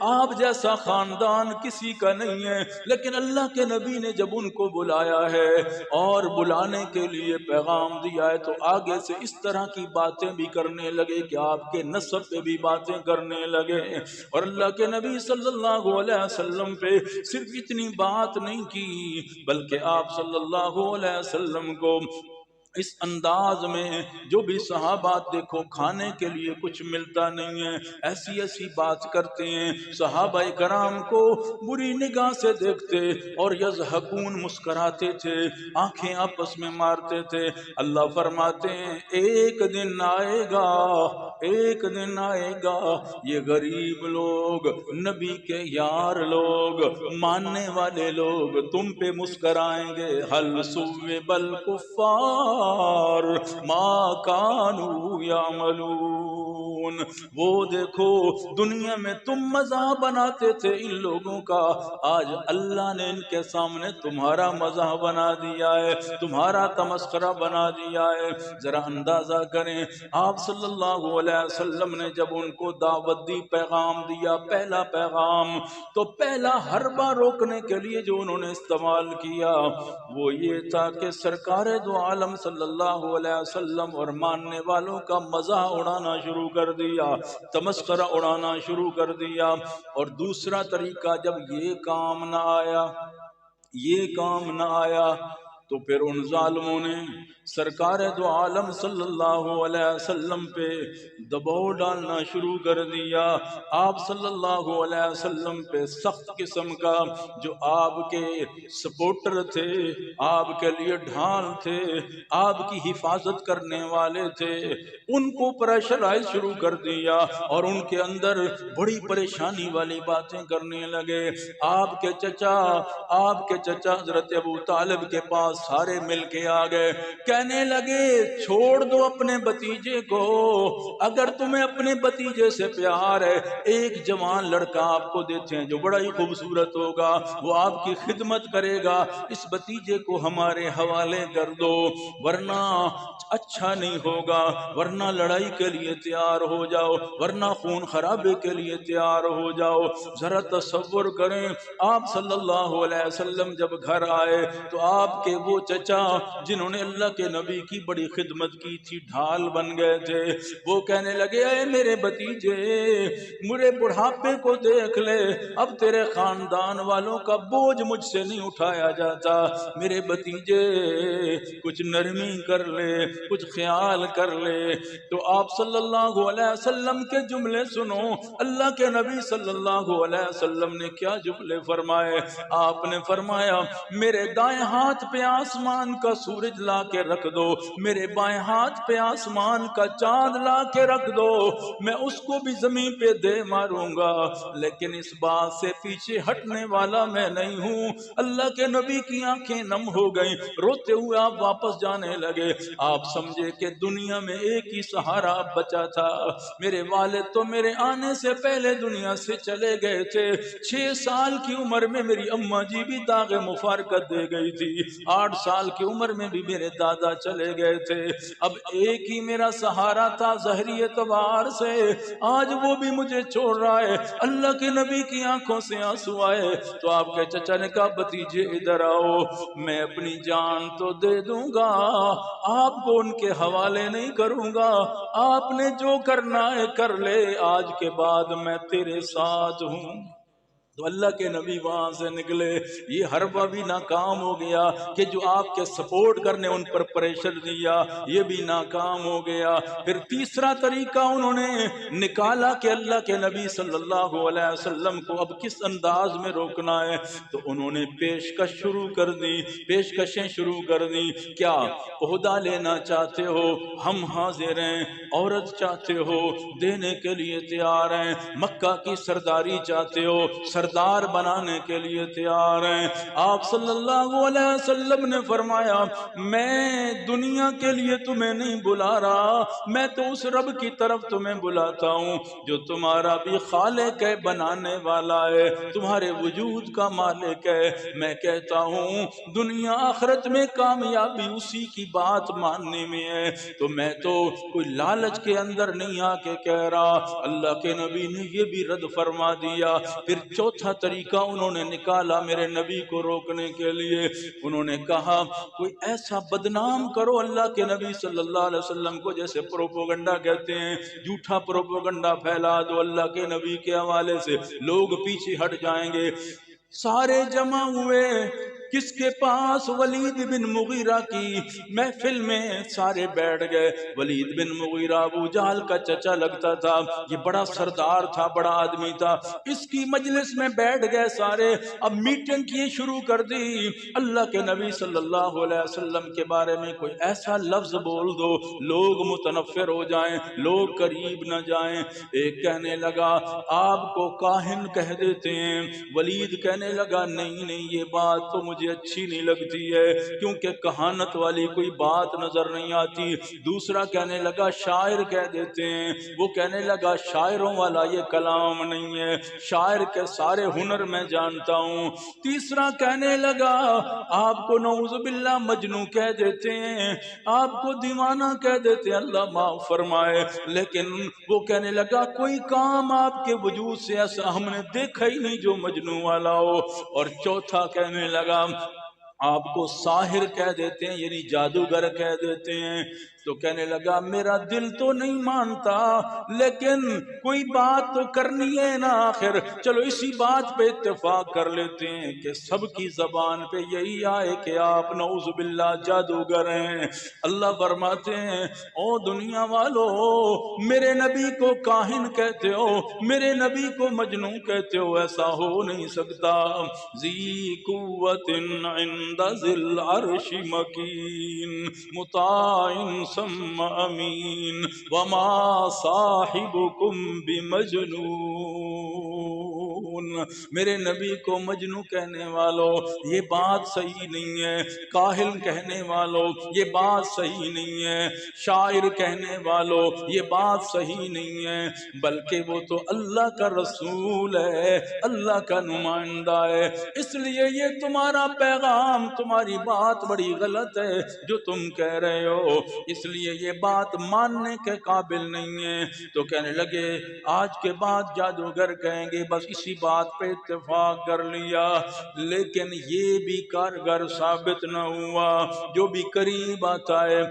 آپ جیسا خاندان کسی کا نہیں ہے، لیکن اللہ کے نبی نے جب ان کو بلایا ہے اور بلانے کے لیے پیغام دیا ہے تو آگے سے اس طرح کی باتیں بھی کرنے لگے کہ آپ کے نسب پہ بھی باتیں کرنے لگے۔ اور اللہ کے نبی صلی اللہ علیہ وسلم پہ صرف اتنی بات نہیں کی بلکہ آپ صلی اللہ علیہ وسلم کو اس انداز میں جو بھی صحابہ دیکھو کھانے کے لیے کچھ ملتا نہیں ہے ایسی ایسی بات کرتے ہیں، صحابہ کرام کو بری نگاہ سے دیکھتے اور یضحکون مسکراتے تھے، آنکھیں آپس میں مارتے تھے۔ اللہ فرماتے ہیں ایک دن آئے گا، ایک دن آئے گا یہ غریب لوگ، نبی کے یار لوگ، ماننے والے لوگ تم پہ مسکرائیں گے، حل صوب الکفار النار ما كانوا يعملون۔ وہ دیکھو دنیا میں تم مزاح بناتے تھے ان لوگوں کا، آج اللہ نے ان کے سامنے تمہارا مزاح بنا دیا ہے، تمہارا تمسخرہ بنا دیا ہے۔ ذرا اندازہ کریں آپ صلی اللہ علیہ وسلم نے جب ان کو دعوت دی، پیغام دیا، پہلا پیغام تو پہلا حربہ روکنے کے لیے جو انہوں نے استعمال کیا وہ یہ تھا کہ سرکار دو عالم صلی اللہ علیہ وسلم اور ماننے والوں کا مزاح اڑانا شروع کر دیا، تمسخرہ اڑانا شروع کر دیا۔ اور دوسرا طریقہ، جب یہ کام نہ آیا، یہ کام نہ آیا تو پھر ان ظالموں نے سرکار دو عالم صلی اللہ علیہ وسلم پہ دباؤ ڈالنا شروع کر دیا۔ آپ صلی اللہ علیہ وسلم پہ سخت قسم کا، جو آپ کے سپورٹر تھے، آپ کے لیے ڈھال تھے، آپ کی حفاظت کرنے والے تھے، ان کو پریشرائز شروع کر دیا اور ان کے اندر بڑی پریشانی والی باتیں کرنے لگے۔ آپ کے چچا حضرت ابو طالب کے پاس سارے مل کے آ گئے، کہنے لگے چھوڑ دو اپنے بھتیجے کو، اگر تمہیں اپنے بھتیجے سے پیار ہے ایک جوان لڑکا آپ کو دیتے ہیں جو بڑا ہی خوبصورت ہوگا، وہ آپ کی خدمت کرے گا، اس بھتیجے کو ہمارے حوالے کر دو، ورنہ اچھا نہیں ہوگا، ورنہ لڑائی کے لیے تیار ہو جاؤ، ورنہ خون خرابے کے لیے تیار ہو جاؤ۔ ذرا تصور کریں آپ صلی اللہ علیہ وسلم جب گھر آئے تو آپ کے وہ چچا جنہوں نے اللہ کے نبی کی بڑی خدمت کی تھی، ڈھال بن گئے تھے، وہ کہنے لگے اے میرے بھتیجے، میرے بڑھاپے کو دیکھ لے، اب تیرے خاندان والوں کا بوجھ مجھ سے نہیں اٹھایا جاتا، میرے بھتیجے کچھ نرمی کر لے، کچھ خیال کر لے۔ تو آپ صلی اللہ علیہ وسلم کے جملے سنو، اللہ کے نبی صلی اللہ علیہ وسلم نے کیا جملے فرمائے؟ آپ نے فرمایا میرے دائیں ہاتھ پہ آسمان کا سورج لا کے رکھ دو، میرے بائیں ہاتھ پہ آسمان کا چاند لا کے رکھ دو، میں اس کو بھی زمین پہ دے ماروں گا، لیکن اس بات سے پیچھے ہٹنے والا میں نہیں ہوں۔ اللہ کے نبی کی آنکھیں نم ہو گئیں، روتے ہوئے آپ واپس جانے لگے۔ آپ سمجھے کہ دنیا میں ایک ہی سہارا بچا تھا، میرے والد تو میرے آنے سے پہلے دنیا سے چلے گئے تھے، 6 سال کی عمر میں میری اماں جی بھی داغ مفارقت دے گئی تھی، 8 سال کی عمر میں بھی میرے دادا چلے گئے تھے، اب ایک ہی میرا سہارا تھا ظاہری اعتبار سے، آج وہ بھی مجھے چھوڑ رہا ہے۔ اللہ کے نبی کی آنکھوں سے آنسو آئے تو آپ کے چچا نے کہا بھتیجے ادھر آؤ، میں اپنی جان تو دے دوں گا، آپ کو ان کے حوالے نہیں کروں گا، آپ نے جو کرنا ہے کر لے، آج کے بعد میں تیرے ساتھ ہوں۔ تو اللہ کے نبی وہاں سے نکلے، یہ حربہ بھی ناکام ہو گیا کہ جو آپ کے سپورٹ کرنے ان پر پریشر دیا، یہ بھی ناکام ہو گیا۔ پھر تیسرا طریقہ انہوں نے نکالا کہ اللہ کے نبی صلی اللہ علیہ وسلم کو اب کس انداز میں روکنا ہے، تو انہوں نے پیشکش شروع کر دی، پیشکشیں شروع کر دی۔ کیا عہدہ لینا چاہتے ہو؟ ہم حاضر ہیں۔ عورت چاہتے ہو؟ دینے کے لیے تیار ہیں۔ مکہ کی سرداری چاہتے ہو؟ سردار بنانے کے لیے تیار ہیں۔ آپ صلی اللہ علیہ وسلم نے فرمایا میں دنیا کے لیے تمہیں نہیں بلا رہا، میں تو اس رب کی طرف تمہیں بلاتا ہوں جو تمہارا بھی خالق ہے، بنانے والا ہے، تمہارے وجود کا مالک ہے۔ میں کہتا ہوں دنیا آخرت میں کامیابی اسی کی بات ماننے میں ہے، تو میں تو کوئی لالچ کے اندر نہیں آ کے کہہ رہا۔ اللہ کے نبی نے یہ بھی رد فرما دیا۔ پھر چوتھا طریقہ انہوں نے نکالا میرے نبی کو روکنے کے لیے، انہوں نے کہا کوئی ایسا بدنام کرو اللہ کے نبی صلی اللہ علیہ وسلم کو، جیسے پروپوگنڈا کہتے ہیں، جھوٹا پروپوگنڈا پھیلا دو اللہ کے نبی کے حوالے سے، لوگ پیچھے ہٹ جائیں گے۔ سارے جمع ہوئے کس کے پاس؟ ولید بن مغیرہ کی محفل میں سارے بیٹھ گئے۔ ولید بن مغیرہ ابو جہل کا چچا لگتا تھا، یہ بڑا سردار تھا، بڑا آدمی تھا، اس کی مجلس میں بیٹھ گئے سارے۔ اب میٹنگ کی شروع کر دی، اللہ کے نبی صلی اللہ علیہ وسلم کے بارے میں کوئی ایسا لفظ بول دو لوگ متنفر ہو جائیں، لوگ قریب نہ جائیں۔ ایک کہنے لگا آپ کو کاہن کہہ دیتے ہیں، ولید کہنے لگا نہیں نہیں یہ بات تو مجھے مجھے اچھی نہیں لگتی ہے کیونکہ کہانت والی کوئی بات نظر نہیں آتی۔ دوسرا کہنے لگا شاعر کہہ دیتے ہیں، وہ کہنے لگا شاعروں والا یہ کلام نہیں ہے، شاعر کے سارے ہنر میں جانتا ہوں۔ تیسرا کہنے لگا آپ کو نعوذ باللہ مجنون کہہ دیتے ہیں، آپ کو دیوانہ کہہ دیتے ہیں، اللہ معاف فرمائے۔ لیکن وہ کہنے لگا کوئی کام آپ کے وجود سے ایسا ہم نے دیکھا ہی نہیں جو مجنون والا ہو۔ اور چوتھا کہنے لگا آپ کو ساحر کہہ دیتے ہیں، یعنی جادوگر کہہ دیتے ہیں۔ تو کہنے لگا میرا دل تو نہیں مانتا لیکن کوئی بات تو کرنی ہے نا آخر، چلو اسی بات پہ اتفاق کر لیتے ہیں کہ سب کی زبان پہ یہی آئے کہ آپ نعوذ باللہ جادوگر ہیں۔ اللہ فرماتے ہیں او دنیا والو، میرے نبی کو کاہن کہتے ہو، میرے نبی کو مجنون کہتے ہو، ایسا ہو نہیں سکتا۔ ذی قوت عند ذی العرش مکین مطاع ثم امین وما صاحبکم بمجنون۔ میرے نبی کو مجنون کہنے والوں یہ بات صحیح نہیں ہے، کاہل کہنے والوں یہ بات صحیح نہیں ہے، شاعر کہنے والوں یہ بات صحیح نہیں ہے، بلکہ وہ تو اللہ کا رسول ہے، اللہ کا نمائندہ ہے۔ اس لیے یہ تمہارا پیغام، تمہاری بات بڑی غلط ہے جو تم کہہ رہے ہو، اس لیے یہ بات ماننے کے قابل نہیں ہے۔ تو کہنے لگے آج کے بعد جادوگر کہیں گے بس اسی بات پہ اتفاق کر لیا، لیکن یہ بھی کارگر ثابت نہ ہوا۔ جو بھی قریب آتا ہے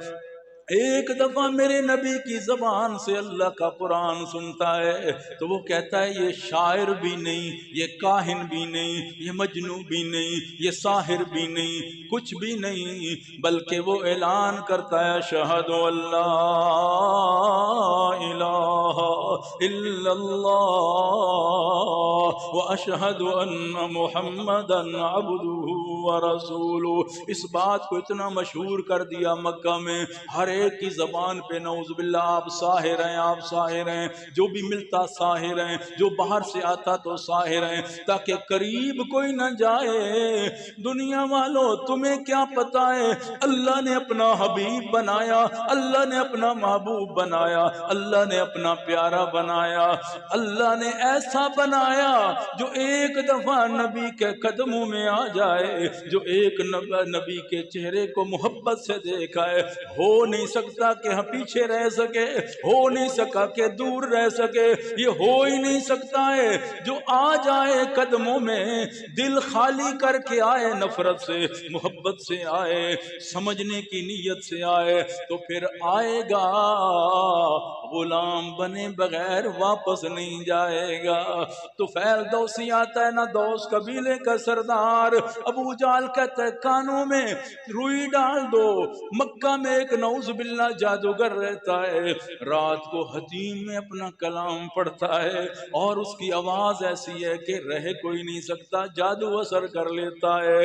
ایک دفعہ میرے نبی کی زبان سے اللہ کا قرآن سنتا ہے تو وہ کہتا ہے یہ شاعر بھی نہیں، یہ کاہن بھی نہیں، یہ مجنون بھی نہیں، یہ ساحر بھی نہیں، کچھ بھی نہیں، بلکہ وہ اعلان کرتا ہے اشہد ان لا الہ الا اللہ واشہد ان محمدا عبدہ ورسولہ۔ اس بات کو اتنا مشہور کر دیا مکہ میں، ہر ایک کی زبان پہ نعوذ باللہ آپ ساحر ہیں، آپ ساحر ہیں، جو بھی ملتا ساحر ہیں، جو باہر سے آتا تو ساحر ہیں، تاکہ قریب کوئی نہ جائے۔ دنیا والوں تمہیں کیا پتا ہے اللہ نے اپنا حبیب بنایا، اللہ نے اپنا محبوب بنایا، اللہ نے اپنا پیارا بنایا، اللہ نے ایسا بنایا جو ایک دفعہ نبی کے قدموں میں آ جائے، جو ایک نبی کے چہرے کو محبت سے دیکھا ہے، ہو نہیں سکتا کہ ہم پیچھے رہ سکے، ہو نہیں سکا کہ دور رہ سکے، یہ ہو ہی نہیں سکتا ہے۔ جو آ جائے قدموں میں دل خالی کر کے آئے، نفرت سے محبت سے آئے، سمجھنے کی نیت سے آئے، تو پھر آئے گا غلام بنے بغیر واپس نہیں جائے گا۔ تو فیل دوسی آتا ہے نا، دوس قبیلے کا سردار ابو جہل کہتا ہے کانوں میں روئی ڈال دو۔ مکہ میں ایک نعوذ باللہ جادوگر رہتا ہے، رات کو حتیم میں اپنا کلام پڑھتا ہے اور اس کی آواز ایسی ہے کہ رہ کوئی نہیں سکتا، جادو اثر کر لیتا ہے۔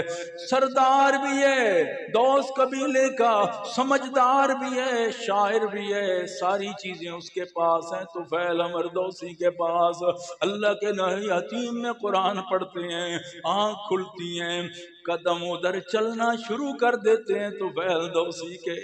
سردار بھی ہے دوس قبیلے کا، سمجھدار بھی ہے، شاعر بھی ہے، ساری چیزیں اس کے پاس ہیں۔ تو فیل امر دوسی کے پاس اللہ کے نبی حتیم میں قرآن پڑھتے ہیں، آنکھ کھلتی ہیں، قدم ادھر چلنا شروع کر دیتے ہیں۔ تو فیل دوسی کے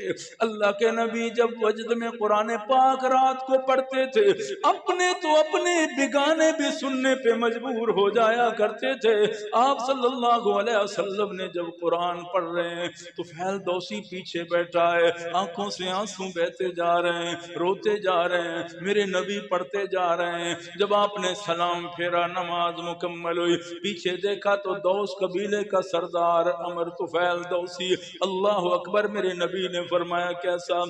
اللہ کے نبی جب وجد میں قرآن پاک رات کو پڑھتے تھے، اپنے تو اپنے بیگانے بھی سننے پہ مجبور ہو جایا کرتے تھے۔ آپ صلی اللہ علیہ وسلم نے جب قرآن پڑھ رہے ہیں تو فیل دوسی پیچھے بیٹھا ہے، آنکھوں سے آنسو بہتے جا رہے ہیں، روتے جا رہے ہیں، میرے نبی پڑھتے جا رہے ہیں۔ جب آپ نے سلام پھیرا، نماز مکمل ہوئی، پیچھے دیکھا تو دوس قبیلے کا سردار امر طفیل دوسی، اللہ اکبر، میرے نبی نے فرمایا کیسا؟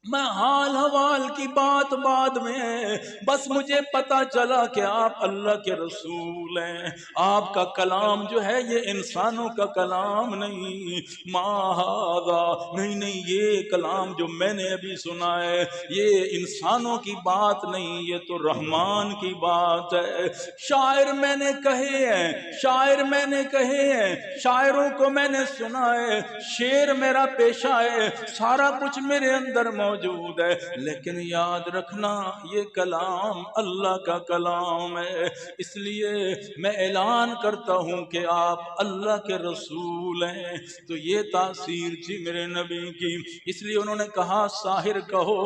میں حال حوال کی بات بعد میں ہے، بس مجھے پتا چلا کہ آپ اللہ کے رسول ہیں، آپ کا کلام جو ہے یہ انسانوں کا کلام نہیں، ما ھذا، نہیں یہ کلام جو میں نے ابھی سنا ہے یہ انسانوں کی بات نہیں، یہ تو رحمان کی بات ہے۔ شاعر میں نے کہے ہیں، شاعر میں نے کہے ہیں، شاعروں کو میں نے سنا ہے، شعر میرا پیشہ ہے، سارا کچھ میرے اندر موجود موجود ہے، لیکن یاد رکھنا یہ کلام اللہ کا کلام ہے، اس لیے میں اعلان کرتا ہوں کہ آپ اللہ کے رسول ہیں۔ تو یہ تاثیر تھی میرے نبی کی، اس لیے انہوں نے کہا ساحر کہو،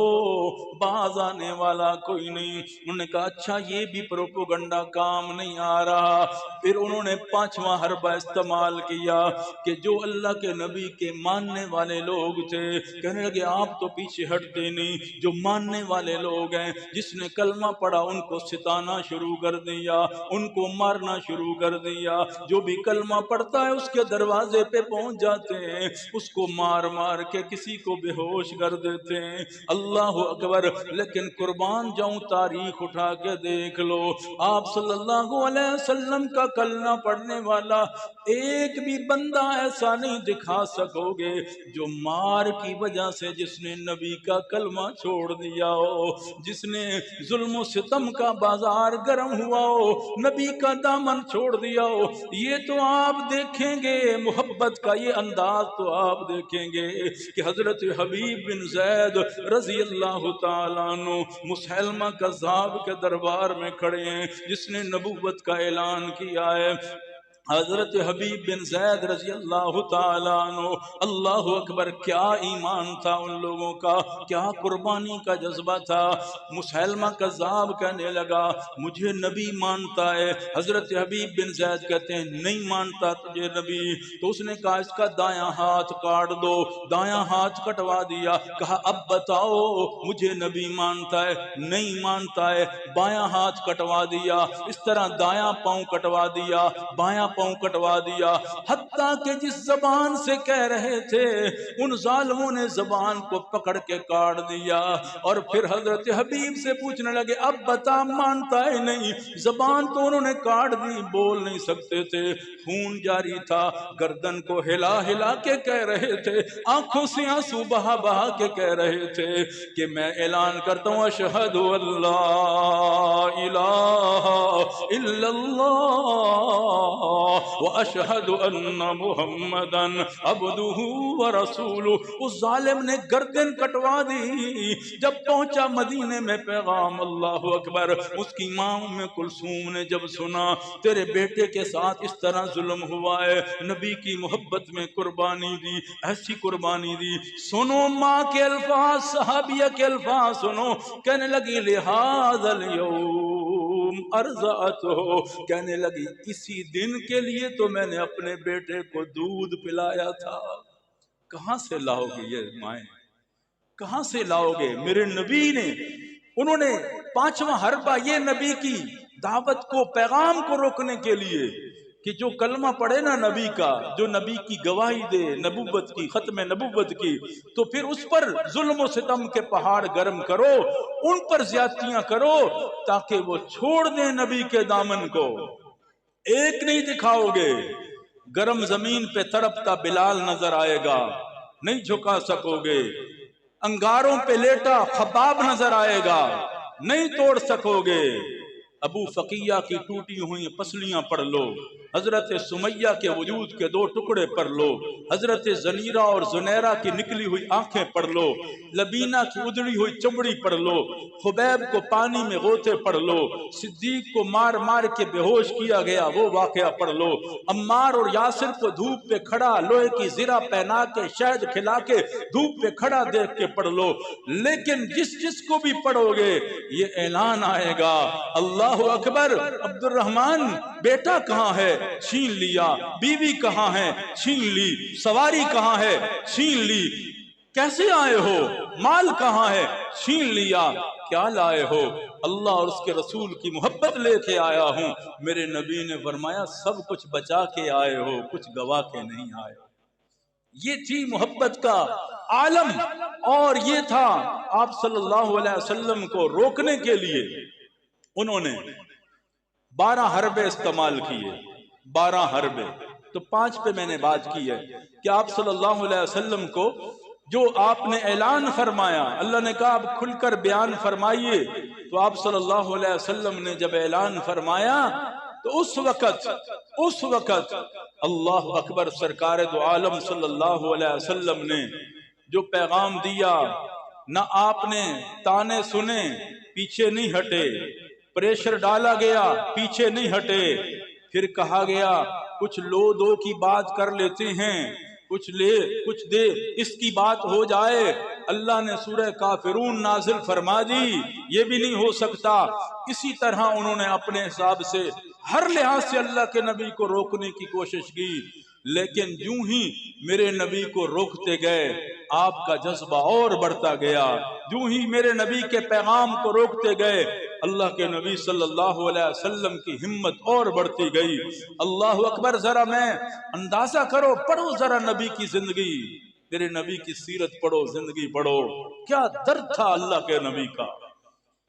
باز آنے والا کوئی نہیں۔ انہوں نے کہا اچھا یہ بھی پروپوگنڈا کام نہیں آ رہا۔ پھر انہوں نے پانچواں حربہ استعمال کیا کہ جو اللہ کے نبی کے ماننے والے لوگ تھے، کہنے لگے آپ تو پیچھے ہٹتے نہیں، جو ماننے والے لوگ ہیں، جس نے کلمہ پڑھا ان کو ستانا شروع کر دیا، ان کو مارنا شروع کر دیا۔ جو بھی کلمہ پڑھتا ہے اس کے دروازے پہ پہنچ جاتے ہیں، اس کو مار مار کے کسی کو بے ہوش کر دیتے ہیں۔ اللہ اکبر۔ لیکن قربان جاؤں تاریخ اٹھا کے دیکھ لو، آپ صلی اللہ علیہ وسلم کا کلمہ پڑھنے والا ایک بھی بندہ ایسا نہیں دکھا سکو گے جو مار کی وجہ سے جس نے نبی کا کلمہ چھوڑ دیا ہو، جس نے ظلم و ستم کا بازار گرم ہوا ہو، نبی کا دامن چھوڑ دیا ہو۔ یہ تو آپ دیکھیں گے، محبت کا یہ انداز تو آپ دیکھیں گے کہ حضرت حبیب بن زید رضی اللہ تعالیٰ عنہ مسیلمہ کذاب کے دربار میں کھڑے ہیں، جس نے نبوت کا اعلان کیا ہے۔ حضرت حبیب بن زید رضی اللہ تعالیٰ عنہ، اللہ اکبر، کیا ایمان تھا ان لوگوں کا، کیا قربانی کا جذبہ تھا۔ مسیلمہ کذاب کہنے لگا مجھے نبی مانتا ہے۔ حضرت حبیب بن زید کہتے ہیں نہیں مانتا تجھے نبی۔ تو اس نے کہا اس کا دایاں ہاتھ کاٹ دو، دایاں ہاتھ کٹوا دیا۔ کہا اب بتاؤ مجھے نبی مانتا ہے؟ نہیں مانتا ہے۔ بایاں ہاتھ کٹوا دیا، اس طرح دایاں پاؤں کٹوا دیا، بایاں پاؤں کٹوا دیا، حتیٰ کہ جس زبان سے کہہ رہے تھے ان ظالموں نے زبان کو پکڑ کے کاٹ دیا۔ اور پھر حضرت حبیب سے پوچھنے لگے اب بتا مانتا ہے نہیں؟ زبان تو انہوں نے کاٹ دی، بول نہیں سکتے تھے، خون جاری تھا، گردن کو ہلا ہلا کے کہہ رہے تھے، آنکھوں سے آنسو بہا بہا کے کہہ رہے تھے کہ میں اعلان کرتا ہوں اشہد اللہ الہ الا اللہ وَأَشْهَدُ أَنَّ مُحَمَّدًا عَبْدُهُ وَرَسُولُهُ۔ اس ظالم نے گردن کٹوا دی۔ جب پہنچا مدینے میں پیغام، اللہ اکبر، اس کی ماں ام کلثوم نے جب سنا تیرے بیٹے کے ساتھ اس طرح ظلم ہوا ہے، نبی کی محبت میں قربانی دی، ایسی قربانی دی۔ سنو ماں کے الفاظ، صحابیہ کے الفاظ سنو، کہنے لگی لہذا اليوم ارضعته، کہنے لگی اسی دن کے لیے تو میں نے اپنے بیٹے کو دودھ پلایا تھا۔ کہاں سے لاؤ گے یہ مائیں، کہاں سے لاؤ گے؟ میرے نبی نے، انہوں نے پانچواں حربہ یہ نبی کی دعوت کو، پیغام کو روکنے کے لیے کہ جو کلمہ پڑھے نا نبی کا، جو نبی کی گواہی دے نبوت کی، ختم نبوت کی، تو پھر اس پر ظلم و ستم کے پہاڑ گرم کرو، ان پر زیادتیاں کرو تاکہ وہ چھوڑ دیں نبی کے دامن کو۔ ایک نہیں دکھاؤ گے، گرم زمین پہ تڑپتا بلال نظر آئے گا، نہیں جھکا سکو گے۔ انگاروں پہ لیٹا خباب نظر آئے گا، نہیں توڑ سکو گے۔ ابو فقیہ کی ٹوٹی ہوئی پسلیاں پڑھ لو، حضرت سمیہ کے وجود کے دو ٹکڑے پڑھ لو، حضرت زنیرہ اور زنیرہ کی نکلی ہوئی آنکھیں پڑھ لو، لبینہ کی ادڑی ہوئی چمڑی پڑھ لو، خبیب کو پانی میں غوطے پڑھ لو، صدیق کو مار مار کے بے ہوش کیا گیا وہ واقعہ پڑھ لو، عمار اور یاسر کو دھوپ پہ کھڑا لوہے کی زرہ پہنا کے شہد کھلا کے دھوپ پہ کھڑا دیکھ کے پڑھ لو۔ لیکن جس کو بھی پڑھو گے یہ اعلان آئے گا، اللہ اکبر، عبد الرحمن بیٹا کہاں ہے؟ چھین لیا۔ بیوی کہاں ہے؟ چھین لی۔ سواری کہاں ہے؟ چھین لی۔ کیسے آئے ہو؟ مال کہاں ہے؟ چھین لیا۔ کیا لائے ہو؟ اللہ اور اس کے رسول کی محبت لے کے آیا ہوں۔ میرے نبی نے فرمایا سب کچھ بچا کے آئے ہو، کچھ گوا کے نہیں آئے ہو۔ یہ تھی محبت کا عالم، اور یہ تھا آپ صلی اللہ علیہ وسلم کو روکنے کے لیے انہوں نے 12 حربے استعمال کیے، 12 حربے۔ تو 5 پہ میں نے بات کی ہے کہ آپ صلی اللہ علیہ وسلم کو جو آپ نے اعلان فرمایا، اللہ نے کہا آپ کھل کر بیان فرمائیے، تو آپ صلی اللہ علیہ وسلم نے جب اعلان فرمایا تو اس وقت اللہ اکبر، سرکار دو عالم صلی اللہ علیہ وسلم نے جو پیغام دیا، نہ آپ نے تانے سنے پیچھے نہیں ہٹے، پریشر ڈالا گیا پیچھے نہیں ہٹے، پھر کہا گیا کچھ لو دو کی بات کر لیتے ہیں، کچھ لے کچھ دے اس کی بات ہو جائے، اللہ نے سورہ کافرون نازل فرما دی، یہ بھی نہیں ہو سکتا۔ اسی طرح انہوں نے اپنے حساب سے ہر لحاظ سے اللہ کے نبی کو روکنے کی کوشش کی، لیکن یوں ہی میرے نبی کو روکتے گئے آپ کا جذبہ اور بڑھتا گیا، یوں ہی میرے نبی کے پیغام کو روکتے گئے اللہ کے نبی صلی اللہ علیہ وسلم کی ہمت اور بڑھتی گئی۔ اللہ اکبر، ذرا میں اندازہ کرو، پڑھو ذرا نبی کی زندگی، میرے نبی کی سیرت پڑھو، زندگی پڑھو، کیا درد تھا اللہ کے نبی کا۔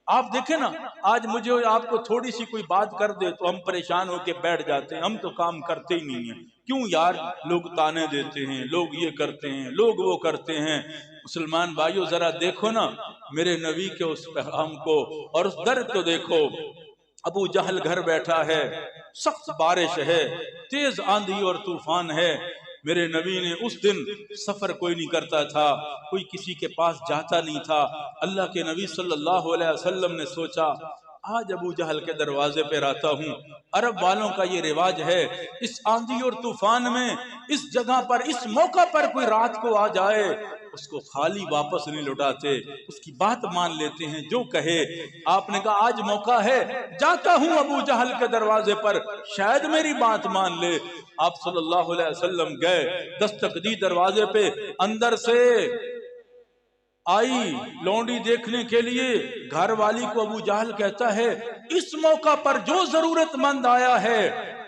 آپ دیکھیں نا، آج مجھے آپ کو تھوڑی سی کوئی بات کر دے تو ہم پریشان ہو کے بیٹھ جاتے ہیں، ہم تو کام کرتے ہی نہیں ہیں، کیوں یار؟ لوگ تانے دیتے ہیں، لوگ یہ کرتے ہیں، لوگ وہ کرتے ہیں۔ مسلمان بھائیو ذرا دیکھو نا میرے نبی کے اس پیغام کو اور اس درد کو دیکھو۔ ابو جہل گھر بیٹھا ہے، سخت بارش ہے، تیز آندھی اور طوفان ہے، میرے نبی نے اس دن سفر کوئی نہیں کرتا تھا، کوئی کسی کے پاس جاتا نہیں تھا۔ اللہ کے نبی صلی اللہ علیہ وسلم نے سوچا آج ابو جہل کے دروازے پہ آتا ہوں، عرب والوں کا یہ رواج ہے، اس آندھی اور طوفان میں اس جگہ پر اس موقع پر کوئی رات کو آ جائے اس کو خالی واپس نہیں لوٹاتے، اس کی بات مان لیتے ہیں جو کہے۔ آپ نے کہا آج موقع ہے، جاتا ہوں ابو جہل کے دروازے پر، شاید میری بات مان لے۔ آپ صلی اللہ علیہ وسلم گئے، دستک دی دروازے پہ، اندر سے آئی لونڈی دیکھنے کے لیے، گھر والی کو ابو جہل کہتا ہے اس موقع پر جو ضرورت مند آیا ہے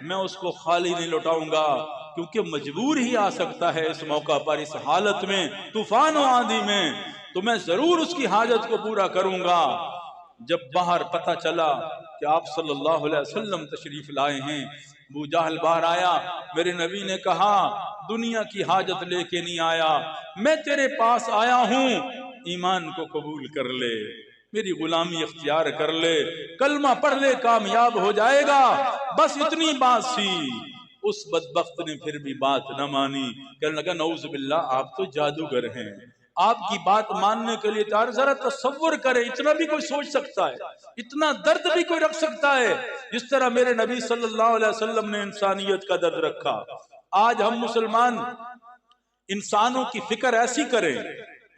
میں اس کو خالی نہیں لوٹاؤں گا، کیونکہ مجبور ہی آ سکتا ہے اس موقع پر، اس حالت میں، طوفان و آندھی میں، تو میں ضرور اس کی حاجت کو پورا کروں گا۔ جب باہر پتہ چلا کہ آپ صلی اللہ علیہ وسلم تشریف لائے ہیں، ابو جہل باہر آیا، میرے نبی نے کہا دنیا کی حاجت لے کے نہیں آیا، میں تیرے پاس آیا ہوں، ایمان کو قبول کر لے، میری غلامی اختیار کر لے، کلمہ پڑھ لے، کامیاب ہو جائے گا، بس اتنی بات سی۔ اس بدبخت نے پھر بھی بات نہ مانی، کہنے لگا نعوذ باللہ آپ تو جادوگر ہیں، آپ کی بات ماننے کے لیے تیار۔ ذرا تصور کرے، اتنا بھی کوئی سوچ سکتا ہے، اتنا درد بھی کوئی رکھ سکتا ہے جس طرح میرے نبی صلی اللہ علیہ وسلم نے انسانیت کا درد رکھا۔ آج ہم مسلمان انسانوں کی فکر ایسی کریں،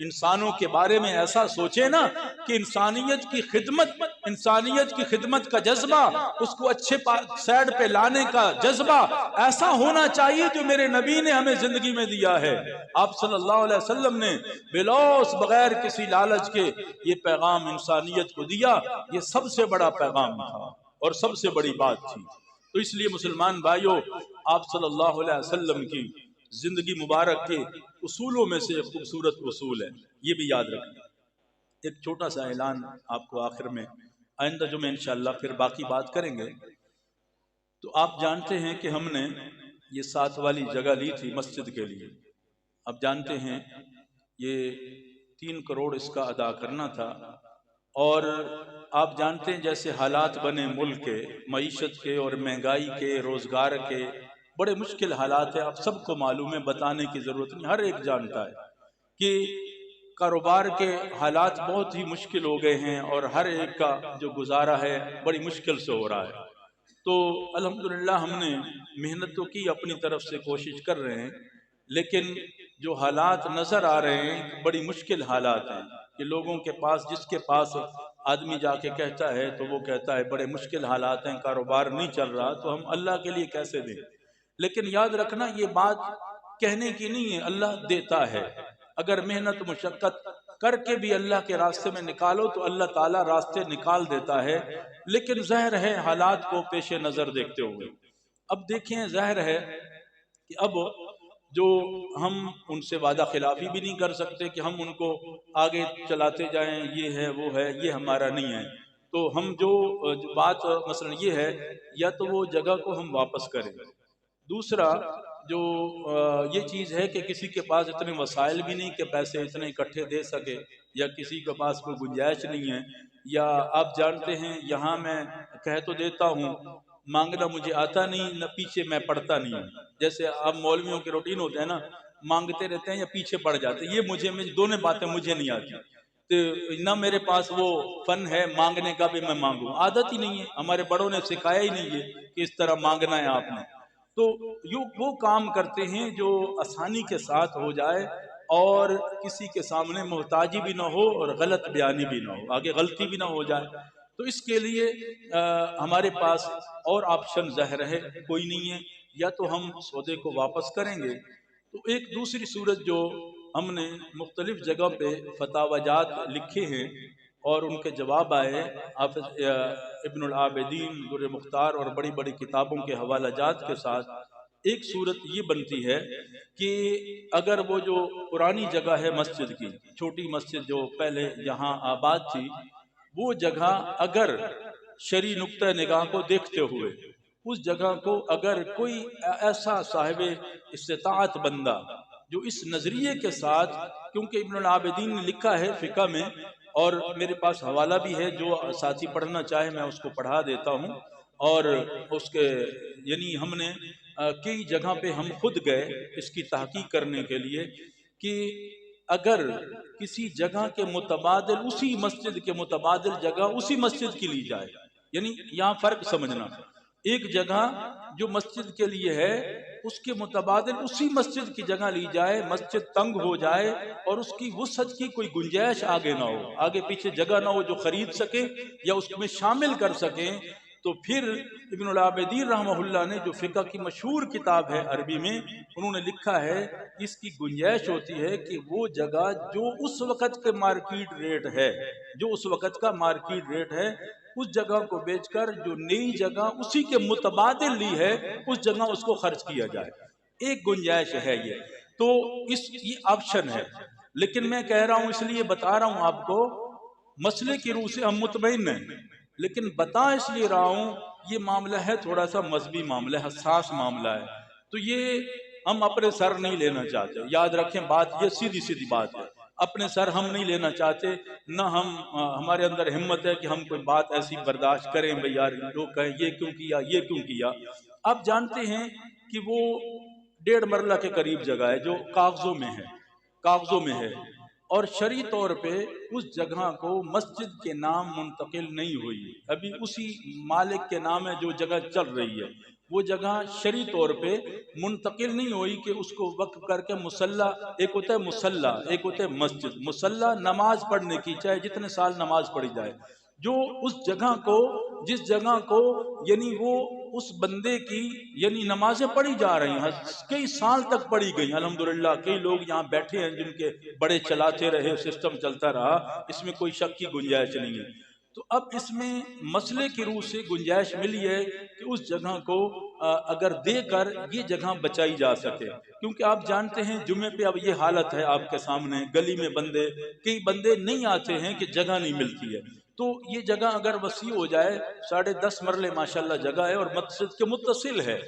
انسانوں کے بارے میں ایسا سوچے نا کہ انسانیت کی خدمت کا جذبہ، اس کو اچھے سائڈ پہ لانے کا جذبہ ایسا ہونا چاہیے جو میرے نبی نے ہمیں زندگی میں دیا ہے۔ آپ صلی اللہ علیہ وسلم نے بلوث بغیر کسی لالچ کے یہ پیغام انسانیت کو دیا، یہ سب سے بڑا پیغام تھا اور سب سے بڑی بات تھی۔ تو اس لیے مسلمان بھائیوں، آپ صلی اللہ علیہ وسلم کی زندگی مبارک کے اصولوں میں سے ایک خوبصورت اصول ہے، یہ بھی یاد رکھیں۔ ایک چھوٹا سا اعلان آپ کو آخر میں، آئندہ جو میں انشاءاللہ پھر باقی بات کریں گے۔ تو آپ جانتے ہیں کہ ہم نے یہ 7 والی جگہ لی تھی مسجد کے لیے، اب جانتے ہیں یہ 3 کروڑ اس کا ادا کرنا تھا، اور آپ جانتے ہیں جیسے حالات بنے ملک کے، معیشت کے اور مہنگائی کے، روزگار کے، بڑے مشکل حالات ہیں، آپ سب کو معلوم ہے، بتانے کی ضرورت نہیں، ہر ایک جانتا ہے کہ کاروبار کے حالات بہت ہی مشکل ہو گئے ہیں اور ہر ایک کا جو گزارا ہے بڑی مشکل سے ہو رہا ہے۔ تو الحمدللہ ہم نے محنت تو کی، اپنی طرف سے کوشش کر رہے ہیں، لیکن جو حالات نظر آ رہے ہیں بڑی مشکل حالات ہیں کہ لوگوں کے پاس، جس کے پاس آدمی جا کے کہتا ہے تو وہ کہتا ہے بڑے مشکل حالات ہیں، کاروبار نہیں چل رہا، تو ہم اللہ کے لیے کیسے دیں؟ لیکن یاد رکھنا یہ بات کہنے کی نہیں ہے، اللہ دیتا ہے، اگر محنت مشقت کر کے بھی اللہ کے راستے میں نکالو تو اللہ تعالیٰ راستے نکال دیتا ہے، لیکن ظاہر ہے حالات کو پیش نظر دیکھتے ہوئے۔ اب دیکھیں، ظاہر ہے کہ اب جو ہم ان سے وعدہ خلافی بھی نہیں کر سکتے کہ ہم ان کو آگے چلاتے جائیں، یہ ہے وہ ہے، یہ ہمارا نہیں ہے، تو ہم جو بات مثلا یہ ہے، یا تو وہ جگہ کو ہم واپس کریں، دوسرا جو یہ چیز ہے کہ کسی کے پاس اتنے وسائل بھی نہیں کہ پیسے اتنے اکٹھے دے سکے، یا کسی کے پاس کوئی گنجائش نہیں ہے، یا آپ جانتے ہیں یہاں میں کہہ تو دیتا ہوں مانگنا مجھے آتا نہیں، نہ پیچھے میں پڑتا نہیں ہوں، جیسے اب مولویوں کے روٹین ہوتے ہیں نا، مانگتے رہتے ہیں یا پیچھے پڑ جاتے ہیں، یہ دونوں باتیں مجھے نہیں آتی، تو نہ میرے پاس وہ فن ہے مانگنے کا بھی میں مانگوں، عادت ہی نہیں ہے، ہمارے بڑوں نے سکھایا ہی نہیں ہے کہ اس طرح مانگنا ہے آپ نے۔ تو وہ کام کرتے ہیں جو آسانی کے ساتھ ہو جائے اور کسی کے سامنے محتاجی بھی نہ ہو اور غلط بیانی بھی نہ ہو، آگے غلطی بھی نہ ہو جائے۔ تو اس کے لیے ہمارے پاس اور آپشن ظاہر ہے کوئی نہیں ہے، یا تو ہم سودے کو واپس کریں گے۔ تو ایک دوسری صورت جو ہم نے مختلف جگہ پہ فتاوی جات لکھے ہیں اور ان کے جواب آئے حافظ ابن العابدین در مختار اور بڑی بڑی کتابوں کے حوالہ جات کے ساتھ، ایک صورت یہ بنتی ہے کہ اگر وہ جو پرانی جگہ ہے مسجد کی، چھوٹی مسجد جو پہلے یہاں آباد تھی، وہ جگہ اگر شرعی نقطہ نگاہ کو دیکھتے ہوئے اس جگہ کو اگر کوئی ایسا صاحب استطاعت بندہ جو اس نظریے کے ساتھ، کیونکہ ابن العابدین نے لکھا ہے فقہ میں، اور میرے پاس حوالہ بھی ہے، جو ساتھی پڑھنا چاہے میں اس کو پڑھا دیتا ہوں، اور اس کے یعنی ہم نے کئی جگہ پہ ہم خود گئے اس کی تحقیق کرنے کے لیے کہ اگر کسی جگہ کے متبادل اسی مسجد کے متبادل جگہ اسی مسجد کی لی جائے، یعنی یہاں فرق سمجھنا، ایک جگہ جو مسجد کے لیے ہے اس کے متبادل اسی مسجد کی جگہ لی جائے، مسجد تنگ ہو جائے اور اس کی وسعت کی کوئی گنجائش آگے نہ ہو، آگے پیچھے جگہ نہ ہو جو خرید سکے یا اس میں شامل کر سکیں، تو پھر ابن العابدین رحمہ اللہ نے جو فقہ کی مشہور کتاب ہے عربی میں، انہوں نے لکھا ہے اس کی گنجائش ہوتی ہے کہ وہ جگہ جو اس وقت کے مارکیٹ ریٹ ہے، جو اس وقت کا مارکیٹ ریٹ ہے، اس جگہ کو بیچ کر جو نئی جگہ اسی کے متبادل لی ہے اس جگہ اس کو خرچ کیا جائے، ایک گنجائش ہے یہ۔ تو یہ آپشن ہے، لیکن میں کہہ رہا ہوں اس لیے بتا رہا ہوں آپ کو، مسئلے کی روح سے ہم مطمئن ہیں، لیکن بتا اس لیے رہا ہوں یہ معاملہ ہے تھوڑا سا مذہبی معاملہ، حساس معاملہ ہے، تو یہ ہم اپنے سر نہیں لینا چاہتے، یاد رکھیں بات یہ سیدھی سیدھی بات ہے، اپنے سر ہم نہیں لینا چاہتے، نہ ہمارے اندر ہمت ہے کہ ہم کوئی بات ایسی برداشت کریں بھئی یار لوگ کہیں یہ کیوں کیا یہ کیوں کیا۔ آپ جانتے ہیں کہ وہ 1.5 مرلہ کے قریب جگہ ہے جو کاغذوں میں ہے، اور شرعی طور پہ اس جگہ کو مسجد کے نام منتقل نہیں ہوئی، ابھی اسی مالک کے نام ہے جو جگہ چل رہی ہے، وہ جگہ شرعی طور پہ منتقل نہیں ہوئی کہ اس کو وقف کر کے مصلی، ایک ہوتا ہے مصلی ایک ہوتا ہے مسجد، مصلی نماز پڑھنے کی چاہے جتنے سال نماز پڑھی جائے، جو اس جگہ کو جس جگہ کو یعنی وہ اس بندے کی یعنی نمازیں پڑھی جا رہی ہیں، کئی سال تک پڑھی گئی، الحمدللہ کئی لوگ یہاں بیٹھے ہیں جن کے بڑے چلاتے رہے، سسٹم چلتا رہا، اس میں کوئی شک کی گنجائش نہیں ہے۔ تو اب اس میں مسئلے کی روح سے گنجائش ملی ہے کہ اس جگہ کو اگر دے کر یہ جگہ بچائی جا سکے، کیونکہ آپ جانتے ہیں جمعے پہ اب یہ حالت ہے آپ کے سامنے، گلی میں کئی بندے نہیں آتے ہیں کہ جگہ نہیں ملتی ہے، تو یہ جگہ اگر وسیع ہو جائے، 10.5 مرلے ماشاءاللہ جگہ ہے اور مسجد کے متصل ہے،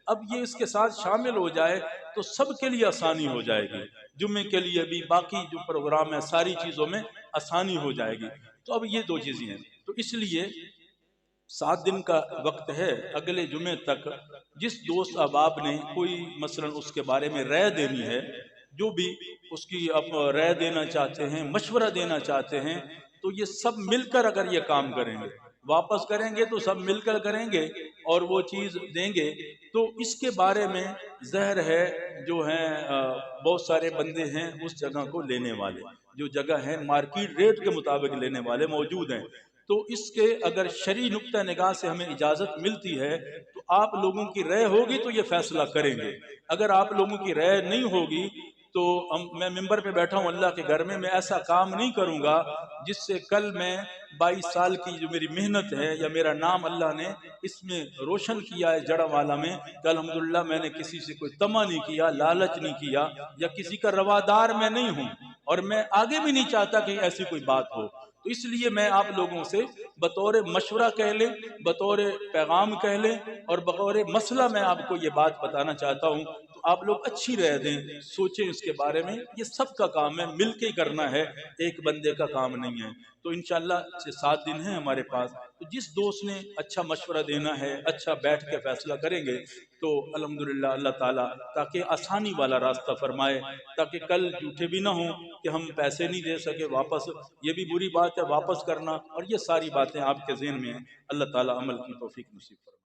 اب یہ اس کے ساتھ شامل ہو جائے تو سب کے لیے آسانی ہو جائے گی، جمعے کے لیے بھی، باقی جو پروگرام ہے ساری چیزوں میں آسانی ہو جائے گی۔ تو اب یہ دو چیزیں ہیں، تو اس لیے 7 دن کا وقت ہے، اگلے جمعے تک جس دوست احباب نے کوئی مثلا اس کے بارے میں رائے دینی ہے، جو بھی اس کی آپ رائے دینا چاہتے ہیں، مشورہ دینا چاہتے ہیں، تو یہ سب مل کر اگر یہ کام کریں گے، واپس کریں گے تو سب مل کر کریں گے اور وہ چیز دیں گے، تو اس کے بارے میں ظاہر ہے جو ہیں بہت سارے بندے ہیں اس جگہ کو لینے والے، جو جگہ ہے مارکیٹ ریٹ کے مطابق لینے والے موجود ہیں، تو اس کے اگر شرعی نقطہ نگاہ سے ہمیں اجازت ملتی ہے تو آپ لوگوں کی رائے ہوگی تو یہ فیصلہ کریں گے، اگر آپ لوگوں کی رائے نہیں ہوگی تو میں ممبر پہ بیٹھا ہوں اللہ کے گھر میں ایسا کام نہیں کروں گا جس سے کل میں 22 سال کی جو میری محنت ہے یا میرا نام اللہ نے اس میں روشن کیا ہے جڑا والا میں، کہ الحمدللہ میں نے کسی سے کوئی طمع نہیں کیا، لالچ نہیں کیا، یا کسی کا روادار میں نہیں ہوں، اور میں آگے بھی نہیں چاہتا کہ ایسی کوئی بات ہو، تو اس لیے میں آپ لوگوں سے بطور مشورہ کہہ لیں، بطور پیغام کہہ لیں، اور بطور مسئلہ میں آپ کو یہ بات بتانا چاہتا ہوں۔ تو آپ لوگ اچھی رائے دیں، سوچیں اس کے بارے میں، یہ سب کا کام ہے، مل کے کرنا ہے، ایک بندے کا کام نہیں ہے۔ تو انشاءاللہ 7 دن ہیں ہمارے پاس، تو جس دوست نے اچھا مشورہ دینا ہے، اچھا بیٹھ کے فیصلہ کریں گے تو الحمدللہ اللہ تعالیٰ تاکہ آسانی والا راستہ فرمائے، تاکہ کل جھوٹے بھی نہ ہوں کہ ہم پیسے نہیں دے سکے واپس، یہ بھی بری بات ہے واپس کرنا، اور یہ ساری باتیں آپ کے ذہن میں ہیں۔ اللہ تعالیٰ عمل کی توفیق نصیب فرمائے۔